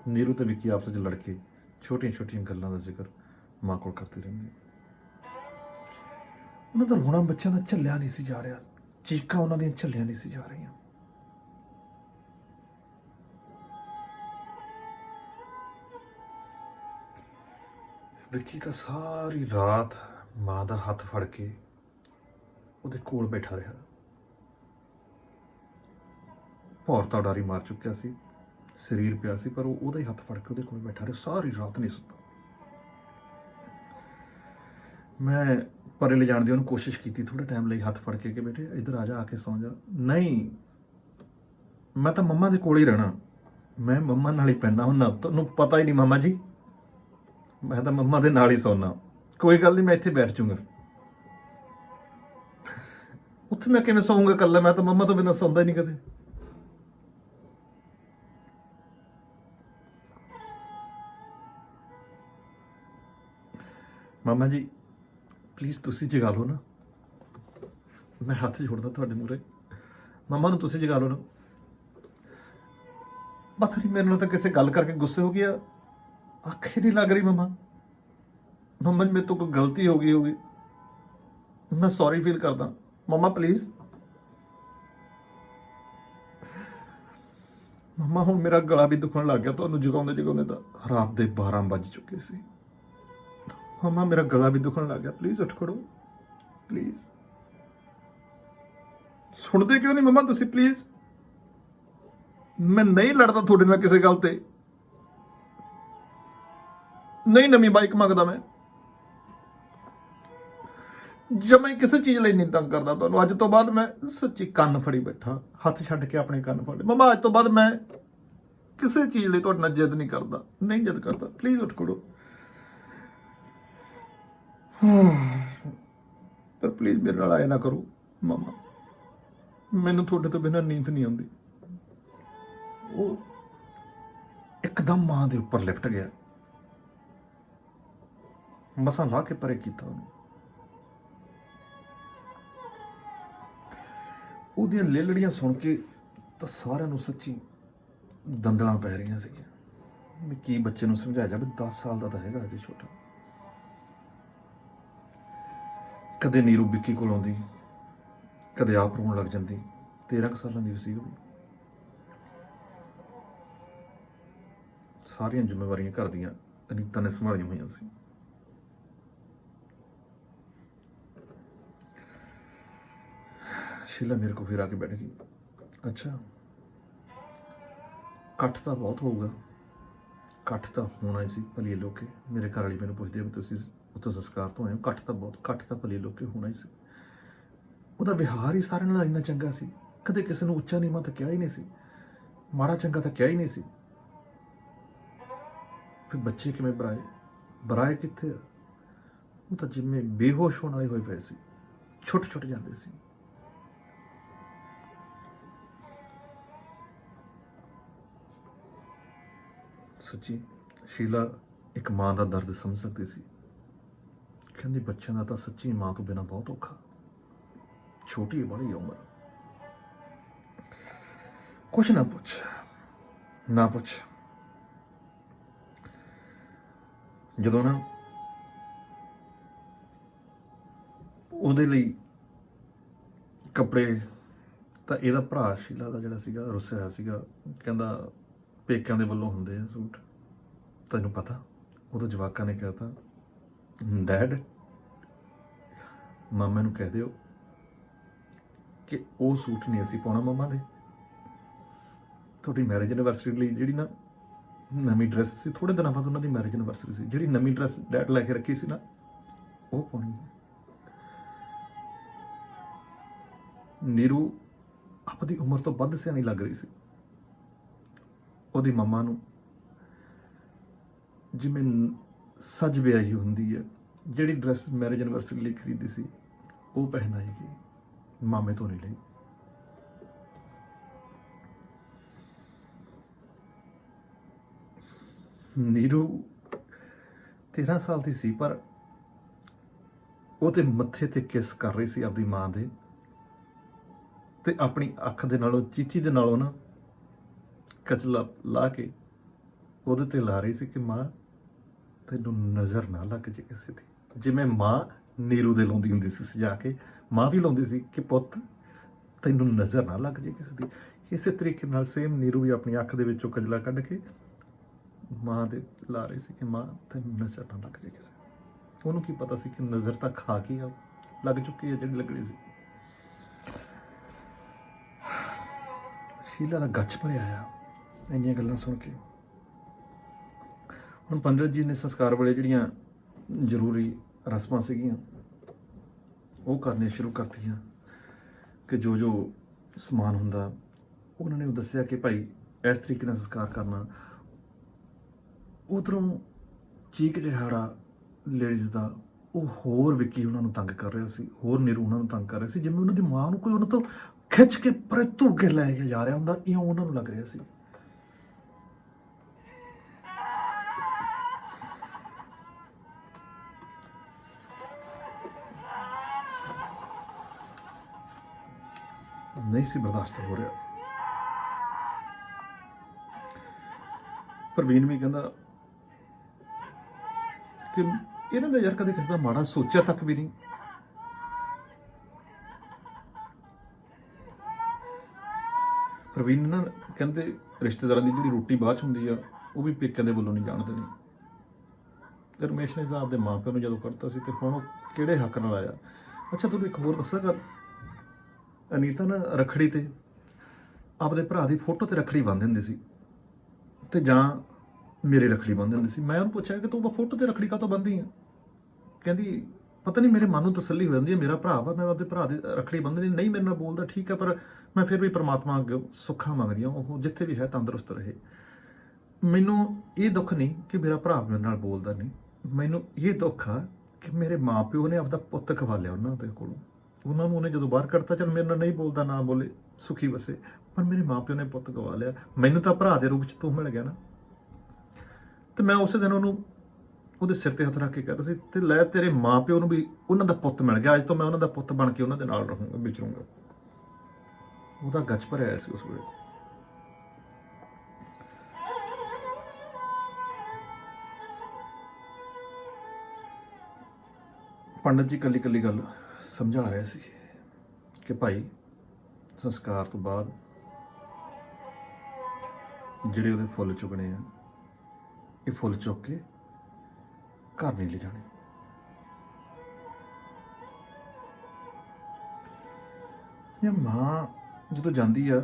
ਨੀਰੂ ਤੇ ਵਿੱਕੀ ਆਪਸ ਵਿੱਚ ਲੜ ਕੇ ਛੋਟੀਆਂ ਛੋਟੀਆਂ ਗੱਲਾਂ ਦਾ ਜ਼ਿਕਰ ਮਾਂ ਕੋਲ ਕਰਦੇ ਰਹਿੰਦੇ। ਉਹਨਾਂ ਦਾ ਰੋਣਾ ਬੱਚਿਆਂ ਦਾ ਝੱਲਿਆ ਨਹੀਂ ਸੀ ਜਾ ਰਿਹਾ, ਚੀਕਾਂ ਉਹਨਾਂ ਦੀਆਂ ਝੱਲੀਆਂ ਨਹੀਂ ਸੀ ਜਾ ਰਹੀਆਂ। ਵਿੱਕੀ ਤਾਂ ਸਾਰੀ ਰਾਤ ਮਾਂ ਦਾ ਹੱਥ ਫੜ ਕੇ ਉਹਦੇ ਕੋਲ ਬੈਠਾ ਰਿਹਾ। ਭੌਰ ਤਾਂ ਉਡਾਰੀ ਮਾਰ ਚੁੱਕਿਆ ਸੀ, ਸਰੀਰ ਪਿਆ ਸੀ, ਪਰ ਉਹ ਉਹਦਾ ਹੀ ਹੱਥ ਫੜ ਕੇ ਉਹਦੇ ਕੋਲ ਬੈਠਾ ਰਿਹਾ। ਸਾਰੀ ਰਾਤ ਨਹੀਂ ਸੁੱਤਾ। ਮੈਂ ਪਰੇ ਲਿਜਾਣ ਦੀ ਉਹਨੂੰ ਕੋਸ਼ਿਸ਼ ਕੀਤੀ ਥੋੜੇ ਟਾਈਮ ਲਈ, ਹੱਥ ਫੜ ਕੇ ਕਿ ਬੇਟੇ ਇੱਧਰ ਆ ਜਾ, ਆ ਕੇ ਸੌਂ ਜਾ। ਨਹੀਂ, ਮੈਂ ਤਾਂ ਮੰਮਾ ਦੇ ਕੋਲ ਹੀ ਰਹਿਣਾ, ਮੈਂ ਮੰਮਾ ਨਾਲ ਹੀ ਪੈਂਦਾ ਹੁੰਦਾ, ਤੁਹਾਨੂੰ ਪਤਾ ਹੀ ਨਹੀਂ ਮਾਮਾ ਜੀ, ਮੈਂ ਤਾਂ ਮੰਮਾ ਦੇ ਨਾਲ ਹੀ ਸੌਣਾ। ਕੋਈ ਗੱਲ ਨਹੀਂ, ਮੈਂ ਇੱਥੇ ਬੈਠ ਜਾਊਂਗਾ। ਉੱਥੇ ਮੈਂ ਕਿਵੇਂ ਸੌਂਗਾ ਇਕੱਲਾ? ਮੈਂ ਤਾਂ ਮੰਮਾ ਤੋਂ ਬਿਨਾਂ ਸੌਂਦਾ ਹੀ ਨਹੀਂ ਕਦੇ। ਮਾਮਾ ਜੀ ਪਲੀਜ਼ ਤੁਸੀਂ ਜਗਾ ਲਓ ਨਾ, ਮੈਂ ਹੱਥ ਜੋੜਦਾ ਤੁਹਾਡੇ ਮੂਹਰੇ, ਮੰਮਾ ਨੂੰ ਤੁਸੀਂ ਜਗਾ ਲਓ ਨਾ। ਪਤਾ ਨਹੀਂ ਮੇਰੇ ਨਾਲ ਤਾਂ ਕਿਸੇ ਗੱਲ ਕਰਕੇ ਗੁੱਸੇ ਹੋ ਗਿਆ, ਅੱਖ ਹੀ ਨਹੀਂ ਲੱਗ ਰਹੀ। ਮੰਮਾ ਜੀ ਮੇਰੇ ਤੋਂ ਕੋਈ ਗਲਤੀ ਹੋ ਗਈ ਹੋਗੀ, ਮੈਂ ਸੌਰੀ ਫੀਲ ਕਰਦਾ ਮੰਮਾ ਪਲੀਜ਼। ਮੰਮਾ ਹੁਣ ਮੇਰਾ ਗਲਾ ਵੀ ਦੁਖਣ ਲੱਗ ਗਿਆ ਤੁਹਾਨੂੰ ਜਗਾਉਂਦੇ ਜਗਾਉਂਦੇ, ਤਾਂ ਰਾਤ ਦੇ 12 ਵੱਜ ਚੁੱਕੇ ਸੀ। ਮੰਮਾ ਮੇਰਾ ਗਲਾ ਵੀ ਦੁਖਣ ਲੱਗ ਗਿਆ, ਪਲੀਜ਼ ਉੱਠ ਖੜੋ ਪਲੀਜ਼। ਸੁਣਦੇ ਕਿਉਂ ਨਹੀਂ ਮੰਮਾ ਤੁਸੀਂ? ਪਲੀਜ਼, ਮੈਂ ਨਹੀਂ ਲੜਦਾ ਤੁਹਾਡੇ ਨਾਲ ਕਿਸੇ ਗੱਲ ਤੇ, ਨਹੀਂ ਨਵੀਂ ਬਾਈਕ ਮੰਗਦਾ ਮੈਂ, ਜਦ ਮੈਂ ਕਿਸੇ ਚੀਜ਼ ਲਈ ਨਹੀਂ ਤੰਗ ਕਰਦਾ ਤੁਹਾਨੂੰ। ਅੱਜ ਤੋਂ ਬਾਅਦ ਮੈਂ ਸੱਚੀ ਕੰਨ ਫੜੀ ਬੈਠਾ, ਹੱਥ ਛੱਡ ਕੇ ਆਪਣੇ ਕੰਨ ਫੜੇ। ਮੰਮਾ ਅੱਜ ਤੋਂ ਬਾਅਦ ਮੈਂ ਕਿਸੇ ਚੀਜ਼ ਲਈ ਤੁਹਾਡੇ ਨਾਲ ਜਿੱਦ ਨਹੀਂ ਕਰਦਾ, ਨਹੀਂ ਜਿੱਦ ਕਰਦਾ, ਪਲੀਜ਼ ਉੱਠ ਖੜੋ। ਪਰ ਪਲੀਜ਼ ਮੇਰੇ ਨਾਲ ਆਏ ਨਾ ਕਰੋ ਮਾਮਾ, ਮੈਨੂੰ ਤੁਹਾਡੇ ਤੋਂ ਬਿਨਾਂ ਨੀਂਦ ਨਹੀਂ ਆਉਂਦੀ। ਉਹ ਇੱਕਦਮ ਮਾਂ ਦੇ ਉੱਪਰ ਲਿਫਟ ਗਿਆ, ਮਸਾਂ ਲਾ ਕੇ ਪਰੇ ਕੀਤਾ ਉਹਨੂੰ। ਉਹਦੀਆਂ ਲੇਲੜੀਆਂ ਸੁਣ ਕੇ ਤਾਂ ਸਾਰਿਆਂ ਨੂੰ ਸੱਚੀ ਦੰਦਲਾਂ ਪੈ ਰਹੀਆਂ ਸੀਗੀਆਂ ਵੀ ਕੀ ਬੱਚੇ ਨੂੰ ਸਮਝਾਇਆ ਜਾਵੇ, 10 ਸਾਲ ਦਾ ਤਾਂ ਹੈਗਾ ਅਜੇ ਛੋਟਾ। ਕਦੇ ਨੀਰੂ ਵਿੱਕੀ ਕੋਲ ਆਉਂਦੀ, ਕਦੇ ਆਪ ਰੋਣ ਲੱਗ ਜਾਂਦੀ। 13 ਕੁ ਸਾਲਾਂ ਦੀ ਸੀ ਉਹ ਵੀ। ਸਾਰੀਆਂ ਜ਼ਿੰਮੇਵਾਰੀਆਂ ਘਰ ਦੀਆਂ ਅਨੀਤਾ ਨੇ ਸੰਭਾਲੀਆਂ ਹੋਈਆਂ ਸੀ। ਸ਼ੀਲਾ ਮੇਰੇ ਕੋਲ ਫਿਰ ਆ ਕੇ ਬੈਠ ਗਈ। ਅੱਛਾ, ਇਕੱਠ ਤਾਂ ਬਹੁਤ ਹੋਊਗਾ, ਇਕੱਠ ਤਾਂ ਹੋਣਾ ਹੀ ਸੀ ਭਲੀ ਲੋਕੇ। ਮੇਰੇ ਘਰ ਵਾਲੀ ਮੈਨੂੰ ਪੁੱਛਦੀ ਆ ਵੀ ਤੁਸੀਂ ਉੱਥੋਂ ਸੰਸਕਾਰ ਤੋਂ ਆਏ ਹੋ, ਇਕੱਠ ਤਾਂ ਬਹੁਤ, ਇਕੱਠ ਤਾਂ ਭਲੀ ਲੋਕੇ ਹੋਣਾ ਹੀ ਸੀ। ਉਹਦਾ ਵਿਹਾਰ ਹੀ ਸਾਰਿਆਂ ਨਾਲ ਇੰਨਾ ਚੰਗਾ ਸੀ, ਕਦੇ ਕਿਸੇ ਨੂੰ ਉੱਚਾ ਨੀਵਾਂ ਤਾਂ ਕਿਹਾ ਹੀ ਨਹੀਂ ਸੀ, ਮਾੜਾ ਚੰਗਾ ਤਾਂ ਕਿਹਾ ਹੀ ਨਹੀਂ ਸੀ। ਫਿਰ ਬੱਚੇ ਕਿਵੇਂ ਬਰਾਏ? ਬਰਾਏ ਕਿੱਥੇ ਆ? ਉਹ ਤਾਂ ਜਿਵੇਂ ਬੇਹੋਸ਼ ਹੋਣ ਵਾਲੇ ਹੋਏ ਪਏ ਸੀ, ਛੁੱਟ ਛੁੱਟ ਜਾਂਦੇ ਸੀ। ਸੱਚੀ ਸ਼ੀਲਾ ਇੱਕ ਮਾਂ ਦਾ ਦਰਦ ਸਮਝ ਸਕਦੀ ਸੀ। ਕਹਿੰਦੀ ਬੱਚਿਆਂ ਦਾ ਤਾਂ ਸੱਚੀ ਮਾਂ ਤੋਂ ਬਿਨਾਂ ਬਹੁਤ ਔਖਾ, ਛੋਟੀ ਬੜੀ ਉਮਰ। ਕੁਛ ਨਾ ਪੁੱਛ, ਨਾ ਪੁੱਛ। ਜਦੋਂ ਨਾ ਉਹਦੇ ਲਈ ਕੱਪੜੇ, ਤਾਂ ਇਹਦਾ ਭਰਾ ਸ਼ੀਲਾ ਦਾ ਜਿਹੜਾ ਸੀਗਾ ਰੁੱਸਿਆ ਹੋਇਆ ਸੀਗਾ, ਕਹਿੰਦਾ ਪੇਕਿਆਂ ਦੇ ਵੱਲੋਂ ਹੁੰਦੇ ਆ ਸੂਟ, ਤੈਨੂੰ ਪਤਾ। ਉਦੋਂ ਜਵਾਕਾਂ ਨੇ ਕਹਿ ਤਾ, ਡੈਡ ਮਾਮਾ ਨੂੰ ਕਹਿ ਦਿਓ ਕਿ ਉਹ ਸੂਟ ਨਹੀਂ ਅਸੀਂ ਪਾਉਣਾ ਮੰਮਾ ਦੇ। ਤੁਹਾਡੀ ਮੈਰਿਜ ਐਨੀਵਰਸਰੀ ਲਈ ਜਿਹੜੀ ਨਾ ਨਵੀਂ ਡਰੈਸ ਸੀ, ਥੋੜੇ ਦਿਨਾਂ ਬਾਅਦ ਉਹਨਾਂ ਦੀ ਮੈਰਿਜ ਐਨੀਵਰਸਰੀ ਸੀ, ਜਿਹੜੀ ਨਵੀਂ ਡਰੈਸ ਡੈਡ ਲੈ ਕੇ ਰੱਖੀ ਸੀ ਨਾ, ਉਹ ਪਾਉਣੀ ਹੈ। ਨੀਰੂ ਆਪਣੀ ਉਮਰ ਤੋਂ ਵੱਧ ਸਿਆਣੀ ਲੱਗ ਰਹੀ ਸੀ। ਉਹਦੀ ਮੰਮਾ ਨੂੰ ਜਿਵੇਂ ਸੱਜ ਵਿਆਹੀ ਹੁੰਦੀ ਹੈ, ਜਿਹੜੀ ਡਰੈਸ ਮੈਰਿਜ ਐਨੀਵਰਸਰੀ ਲਈ ਖਰੀਦੀ ਸੀ ਉਹ ਪਹਿਨਾਏਗੀ, ਮਾਮੇ ਤੋਂ ਨਹੀਂ ਲਈ। ਨੀਰੂ 13 ਸਾਲ ਦੀ ਸੀ, ਪਰ ਉਹਦੇ ਮੱਥੇ ਤੇ ਕਿਸ ਕਰ ਰਹੀ ਸੀ ਆਪਦੀ ਮਾਂ ਦੇ, ਤੇ ਆਪਣੀ ਅੱਖ ਦੇ ਨਾਲੋਂ, ਚੀਚੀ ਦੇ ਨਾਲੋਂ ਨਾ ਕਚਲਾ ਲਾ ਕੇ ਉਹਦੇ ਤੇ ਲਾ ਰਹੀ ਸੀ ਕਿ ਮਾਂ ਤੈਨੂੰ ਨਜ਼ਰ ਨਾ ਲੱਗ ਜੇ ਕਿਸੇ ਦੀ। ਜਿਵੇਂ ਮਾਂ ਨੀਰੂ ਦੇ ਲਾਉਂਦੀ ਹੁੰਦੀ ਸੀ ਸਜਾ ਕੇ, ਮਾਂ ਵੀ ਲਾਉਂਦੀ ਸੀ ਕਿ ਪੁੱਤ ਤੈਨੂੰ ਨਜ਼ਰ ਨਾ ਲੱਗ ਜੇ ਕਿਸੇ ਦੀ। ਇਸੇ ਤਰੀਕੇ ਨਾਲ ਸੇਮ ਨੀਰੂ ਵੀ ਆਪਣੀ ਅੱਖ ਦੇ ਵਿੱਚੋਂ ਕਜਲਾ ਕੱਢ ਕੇ ਮਾਂ ਦੇ ਲਾ ਰਹੀ ਸੀ ਕਿ ਮਾਂ ਤੈਨੂੰ ਨਜ਼ਰ ਨਾ ਲੱਗ ਜੇ ਕਿਸੇ ਦੀ। ਉਹਨੂੰ ਕੀ ਪਤਾ ਸੀ ਕਿ ਨਜ਼ਰ ਤਾਂ ਖਾ ਕੇ ਆ ਲੱਗ ਚੁੱਕੀ ਹੈ ਜਿਹੜੀ ਲੱਗਣੀ ਸੀ। ਸ਼ੀਲਾ ਦਾ ਗੱਚ ਭਰਿਆ ਆ ਇੰਨੀਆਂ ਗੱਲਾਂ ਸੁਣ ਕੇ। ਹੁਣ ਪੰਡਿਤ ਜੀ ਨੇ ਸੰਸਕਾਰ ਵੇਲੇ ਜਿਹੜੀਆਂ ਜ਼ਰੂਰੀ ਰਸਮਾਂ ਸੀਗੀਆਂ ਉਹ ਕਰਨੀਆਂ ਸ਼ੁਰੂ ਕਰਤੀਆਂ, ਕਿ ਜੋ ਜੋ ਸਮਾਨ ਹੁੰਦਾ ਉਹਨਾਂ ਨੇ ਉਹ ਦੱਸਿਆ ਕਿ ਭਾਈ ਇਸ ਤਰੀਕੇ ਨਾਲ ਸੰਸਕਾਰ ਕਰਨਾ। ਉਧਰੋਂ ਚੀਕ ਚਿਹਾੜਾ ਲੇਡੀਜ਼ ਦਾ, ਉਹ ਹੋਰ ਵਿੱਕੀ ਉਹਨਾਂ ਨੂੰ ਤੰਗ ਕਰ ਰਿਹਾ ਸੀ, ਹੋਰ ਨੀਰੂ ਉਹਨਾਂ ਨੂੰ ਤੰਗ ਕਰ ਰਿਹਾ ਸੀ, ਜਿਵੇਂ ਉਹਨਾਂ ਦੀ ਮਾਂ ਨੂੰ ਕੋਈ ਉਹਨਾਂ ਤੋਂ ਖਿੱਚ ਕੇ ਪਰੇ ਧੂ ਕੇ ਲੈ ਕੇ ਜਾ ਰਿਹਾ ਹੁੰਦਾ, ਇਉਂ ਉਹਨਾਂ ਨੂੰ ਲੱਗ ਰਿਹਾ ਸੀ। ਨਹੀਂ ਸੀ ਬਰਦਾਸ਼ਤ ਹੋ ਰਿਹਾ। ਪ੍ਰਵੀਨ ਵੀ ਕਹਿੰਦਾ ਕਿ ਇਹਨਾਂ ਦਾ ਯਾਰ ਕਦੇ ਕਿਸੇ ਦਾ ਮਾੜਾ ਸੋਚਿਆ ਤੱਕ ਵੀ ਨਹੀਂ। ਪ੍ਰਵੀਨ ਨਾ ਕਹਿੰਦੇ ਰਿਸ਼ਤੇਦਾਰਾਂ ਦੀ ਜਿਹੜੀ ਰੋਟੀ ਬਾਅਦ 'ਚ ਹੁੰਦੀ ਆ ਉਹ ਵੀ ਪੇਕਿਆਂ ਦੇ ਵੱਲੋਂ ਨਹੀਂ ਜਾਣ ਦੇਣੀ। ਤੇ ਰਮੇਸ਼ ਨੇ ਆਪਦੇ ਮਾਂ ਪਿਓ ਨੂੰ ਜਦੋਂ ਕਰਤਾ ਸੀ ਤੇ ਹੁਣ ਉਹ ਕਿਹੜੇ ਹੱਕ ਨਾਲ ਆਇਆ। ਅੱਛਾ ਤੁਹਾਨੂੰ ਇੱਕ ਹੋਰ ਦੱਸਾਂਗਾ, ਅਨੀਤਾ ਨਾ ਰੱਖੜੀ ਤੇ ਆਪਦੇ ਭਰਾ ਦੀ ਫੋਟੋ ਤੇ ਰੱਖੜੀ ਬੰਨ੍ਹ ਦਿੰਦੀ ਸੀ, ਤੇ ਜਾਂ ਮੇਰੇ ਰੱਖੜੀ ਬੰਨ੍ਹ ਦਿੰਦੀ ਸੀ। ਮੈਂ ਉਹਨੂੰ ਪੁੱਛਿਆ ਕਿ ਤੂੰ ਫੋਟੋ ਤੇ ਰੱਖੜੀ ਕਾਹਤੋਂ ਬੰਨ੍ਹਦੀ ਆ? ਕਹਿੰਦੀ ਪਤਾ ਨਹੀਂ, ਮੇਰੇ ਮਨ ਨੂੰ ਤਸੱਲੀ ਹੋ ਜਾਂਦੀ ਹੈ, ਮੇਰਾ ਭਰਾ ਵਾ, ਮੈਂ ਆਪਦੇ ਭਰਾ ਦੀ ਰੱਖੜੀ ਬੰਨ੍ਹਦੀ ਨਹੀਂ। ਮੇਰੇ ਨਾਲ ਬੋਲਦਾ ਠੀਕ ਹੈ, ਪਰ ਮੈਂ ਫਿਰ ਵੀ ਪ੍ਰਮਾਤਮਾ ਅੱਗੇ ਸੁੱਖਾਂ ਮੰਗਦੀ ਹਾਂ, ਉਹ ਜਿੱਥੇ ਵੀ ਹੈ ਤੰਦਰੁਸਤ ਰਹੇ। ਮੈਨੂੰ ਇਹ ਦੁੱਖ ਨਹੀਂ ਕਿ ਮੇਰਾ ਭਰਾ ਮੇਰੇ ਨਾਲ ਬੋਲਦਾ ਨਹੀਂ, ਮੈਨੂੰ ਇਹ ਦੁੱਖ ਆ ਕਿ ਮੇਰੇ ਮਾਂ ਪਿਓ ਨੇ ਆਪਦਾ ਪੁੱਤ ਖਵਾ ਲਿਆ ਉਹਨਾਂ ਦੇ ਕੋਲੋਂ। ਉਹਨਾਂ ਨੂੰ ਉਹਨੇ ਜਦੋਂ ਬਾਹਰ ਕੱਢਤਾ, ਚਲ ਮੇਰੇ ਨਾਲ ਨਹੀਂ ਬੋਲਦਾ, ਨਾ ਬੋਲੇ, ਸੁਖੀ ਵਸੇ, ਪਰ ਮੇਰੇ ਮਾਂ ਪਿਓ ਨੇ ਪੁੱਤ ਗਵਾ ਲਿਆ। ਮੈਨੂੰ ਤਾਂ ਭਰਾ ਦੇ ਰੂਪ 'ਚ ਤੂੰ ਮਿਲ ਗਿਆ ਨਾ। ਤੇ ਮੈਂ ਉਸੇ ਦਿਨ ਉਹਨੂੰ ਉਹਦੇ ਸਿਰ ਤੇ ਹੱਥ ਰੱਖ ਕੇ ਕਹਿੰਦਾ ਸੀ, ਤੇ ਲੈ ਤੇਰੇ ਮਾਂ ਪਿਓ ਨੂੰ ਵੀ ਉਹਨਾਂ ਦਾ ਪੁੱਤ ਮਿਲ ਗਿਆ, ਅੱਜ ਤੋਂ ਮੈਂ ਉਹਨਾਂ ਦਾ ਪੁੱਤ ਬਣ ਕੇ ਉਹਨਾਂ ਦੇ ਨਾਲ ਰਹੂੰਗਾ, ਵਿਚਰੂੰਗਾ। ਉਹਦਾ ਗੱਚ ਭਰਿਆ ਸੀ ਉਸ ਵੇਲੇ। ਪੰਡਤ ਜੀ ਕੱਲੀ ਕੱਲੀ ਗੱਲ ਸਮਝਾ ਰਹੇ ਸੀ ਕਿ ਭਾਈ ਸੰਸਕਾਰ ਤੋਂ ਬਾਅਦ ਜਿਹੜੇ ਉਹਦੇ ਫੁੱਲ ਚੁਗਣੇ ਆ, ਇਹ ਫੁੱਲ ਚੁੱਕ ਕੇ ਘਰ ਨਹੀਂ ਲੈ ਜਾਣੇ। ਇਹ ਮਾਂ ਜਦੋਂ ਜਾਂਦੀ ਆ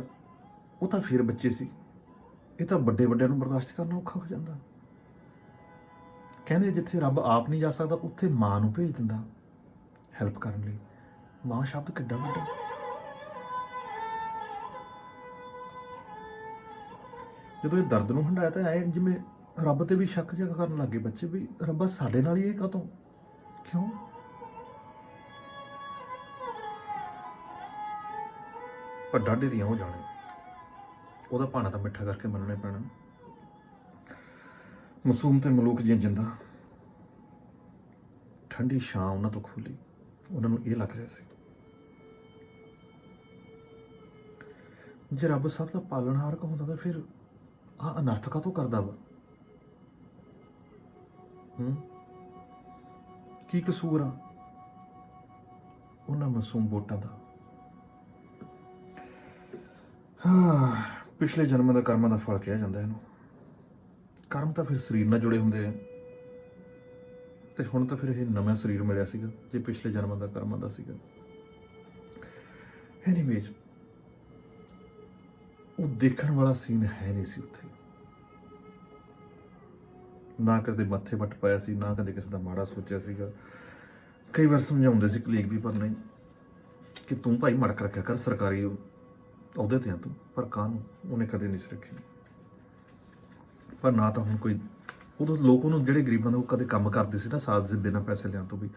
ਉਹ ਤਾਂ ਫਿਰ ਬੱਚੇ ਸੀ, ਇਹ ਤਾਂ ਵੱਡੇ ਵੱਡਿਆਂ ਨੂੰ ਬਰਦਾਸ਼ਤ ਕਰਨਾ ਔਖਾ ਹੋ ਜਾਂਦਾ। ਕਹਿੰਦੇ ਜਿੱਥੇ ਰੱਬ ਆਪ ਨਹੀਂ ਜਾ ਸਕਦਾ ਉੱਥੇ ਮਾਂ ਨੂੰ ਭੇਜ ਦਿੰਦਾ ਹੈਲਪ ਕਰਨ ਲਈ। ਮਾਂ ਸ਼ਬਦ ਕਿੱਡਾ ਵੱਡਾ। ਜਦੋਂ ਇਹ ਦਰਦ ਨੂੰ ਹੰਡਾਇਆ ਤਾਂ ਐ ਜਿਵੇਂ ਰੱਬ ਤੇ ਵੀ ਸ਼ੱਕ ਜਿਹਾ ਕਰਨ ਲੱਗੇ ਬੱਚੇ ਵੀ ਰੱਬਾ ਸਾਡੇ ਨਾਲ ਹੀ ਇਹ ਕਾਹਤੋਂ, ਕਿਉਂ? ਪਰ ਡਾਢੇ ਦੀਆਂ ਉਹ ਜਾਣੇ, ਉਹਦਾ ਭਾਣਾ ਤਾਂ ਮਿੱਠਾ ਕਰਕੇ ਮੰਨਣਾ ਪੈਣਾ। ਮਾਸੂਮ ਤੇ ਮਲੂਕ ਦੀਆਂ ਜਿੰਦਾਂ ਠੰਡੀ ਛਾਂ ਉਹਨਾਂ ਤੋਂ ਖੋਲੀ। ਉਹਨਾਂ ਨੂੰ ਇਹ ਲੱਗ ਰਿਹਾ ਸੀ ਜੇ ਰੱਬ ਸਭ ਦਾ ਪਾਲਣਹਾਰ ਕਹਾਉਂਦਾ ਤਾਂ ਫਿਰ ਆਹ ਅਨਰਥ ਕਾਹਤੋਂ ਕਰਦਾ ਵਾ? ਕੀ ਕਸੂਰ ਆ ਉਹਨਾਂ ਮਾਸੂਮ ਵੋਟਾਂ ਦਾ? ਪਿਛਲੇ ਜਨਮਾਂ ਦਾ ਕਰਮਾਂ ਦਾ ਫਲ ਕਿਹਾ ਜਾਂਦਾ ਇਹਨੂੰ। ਕਰਮ ਤਾਂ ਫਿਰ ਸਰੀਰ ਨਾਲ ਜੁੜੇ ਹੁੰਦੇ ਆ, ਤੇ ਹੁਣ ਤਾਂ ਫਿਰ ਇਹ ਨਵਾਂ ਸਰੀਰ ਮਿਲਿਆ ਸੀਗਾ ਜੇ ਪਿਛਲੇ ਜਨਮਾਂ ਦਾ ਕਰਮਾਂ ਦਾ ਸੀਗਾ। ਐਨੀਵੇਜ਼ ਉਹ ਦੇਖਣ ਵਾਲਾ ਸੀਨ ਹੈ ਨਹੀਂ ਸੀ ਉੱਥੇ। ਨਾ ਕਿਸੇ ਦੇ ਮੱਥੇ ਵੱਟ ਪਾਇਆ ਸੀ, ਨਾ ਕਦੇ ਕਿਸੇ ਦਾ ਮਾੜਾ ਸੋਚਿਆ ਸੀਗਾ। ਕਈ ਵਾਰ ਸਮਝਾਉਂਦੇ ਸੀ ਕਲੀਗ ਵੀ, ਪਰ ਨਹੀਂ ਕਿ ਤੂੰ ਭਾਈ ਮੜਕ ਰੱਖਿਆ ਕਰ, ਸਰਕਾਰੀ ਅਹੁਦੇ ਤੇ ਆ ਤੂੰ, ਪਰ ਕਾਹਨੂੰ? ਉਹਨੇ ਕਦੇ ਨਹੀਂ ਸੀ ਰੱਖੀ। ਪਰ ਨਾ ਤਾਂ ਹੁਣ ਕੋਈ, ਉਦੋਂ ਲੋਕ ਉਹਨੂੰ ਜਿਹੜੇ ਗਰੀਬਾਂ ਦੇ ਉਹ ਕਦੇ ਕੰਮ ਕਰਦੇ ਸੀ ਨਾ ਸਾਥ ਦੇ ਬਿਨਾਂ ਪੈਸੇ ਲੈਣ ਤੋਂ ਵੀ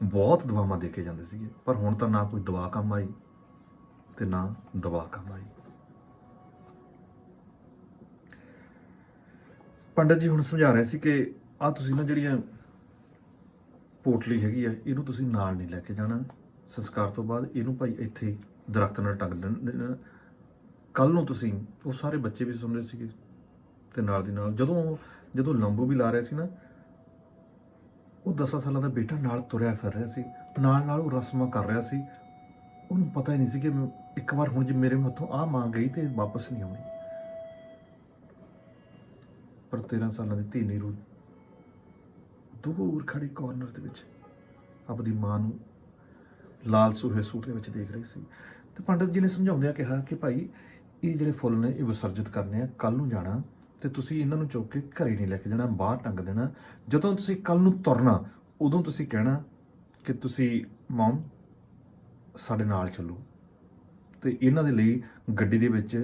ਬਹੁਤ ਦਵਾਵਾਂ ਦੇ ਕੇ ਜਾਂਦੇ ਸੀਗੇ, ਪਰ ਹੁਣ ਤਾਂ ਨਾ ਕੋਈ ਦਵਾ ਕੰਮ ਆਈ ਤੇ ਨਾ ਦਵਾ ਕੰਮ ਆਈ। ਪੰਡਤ ਜੀ ਹੁਣ ਸਮਝਾ ਰਹੇ ਸੀ ਕਿ ਆਹ ਤੁਸੀਂ ਨਾ ਜਿਹੜੀਆਂ ਪੋਟਲੀ ਹੈਗੀ ਆ ਇਹਨੂੰ ਤੁਸੀਂ ਨਾਲ ਨਹੀਂ ਲੈ ਕੇ ਜਾਣਾ ਸੰਸਕਾਰ ਤੋਂ ਬਾਅਦ, ਇਹਨੂੰ ਭਾਈ ਇੱਥੇ ਦਰਖਤ ਨਾਲ ਟੰਗ ਦੇਣਾ। ਕੱਲ ਨੂੰ ਤੁਸੀਂ, ਉਹ ਸਾਰੇ ਬੱਚੇ ਵੀ ਸੁਣ ਰਹੇ ਸੀਗੇ ਤੇ ਨਾਲ ਦੀ ਨਾਲ ਜਦੋਂ ਲੰਬੂ ਵੀ ਲਾ ਰਿਹਾ ਸੀ ਨਾ, ਉਹ 10 ਸਾਲਾਂ ਦਾ ਬੇਟਾ ਨਾਲ ਤੁਰਿਆ ਫਿਰ ਰਿਹਾ ਸੀ, ਨਾਲ ਉਹ ਰਸਮਾਂ ਕਰ ਰਿਹਾ ਸੀ। ਉਹਨੂੰ ਪਤਾ ਹੀ ਨਹੀਂ ਸੀ ਕਿ ਇੱਕ ਵਾਰ ਹੁਣ ਜੇ ਮੇਰੇ ਹੱਥੋਂ ਆਹ ਮਾਂ ਗਈ ਤੇ ਵਾਪਸ ਨਹੀਂ ਆਉਣੀ। ਪਰ 13 ਸਾਲਾਂ ਦੀ ਧੀ ਨੀਰੂ ਦੂਰ ਖੜੀ ਕਾਰਨਰ ਦੇ ਵਿੱਚ ਆਪਣੀ ਮਾਂ ਨੂੰ ਲਾਲ ਸੂਹੇ ਸੂਟ ਦੇ ਵਿੱਚ ਦੇਖ ਰਹੀ ਸੀ। ਤੇ ਪੰਡਤ ਜੀ ਨੇ ਸਮਝਾਉਂਦਿਆਂ ਕਿਹਾ ਕਿ ਭਾਈ ਇਹ ਜਿਹੜੇ ਫੁੱਲ ਨੇ ਇਹ ਵਿਸਰਜਿਤ ਕਰਨੇ ਆ, ਕੱਲ ਨੂੰ ਜਾਣਾ ਤੇ ਤੁਸੀਂ ਇਹਨਾਂ ਨੂੰ ਚੁੱਕ ਕੇ ਘਰੇ ਨਹੀਂ ਲੈ ਕੇ ਜਾਣਾ, ਬਾਹਰ ਟੰਗ ਦੇਣਾ। ਜਦੋਂ ਤੁਸੀਂ ਕੱਲ ਨੂੰ ਤੁਰਨਾ ਉਦੋਂ ਤੁਸੀਂ ਕਹਿਣਾ ਕਿ ਤੁਸੀਂ ਮਮ ਸਾਡੇ ਨਾਲ ਚੱਲੋ, ਤੇ ਇਹਨਾਂ ਦੇ ਲਈ ਗੱਡੀ ਦੇ ਵਿੱਚ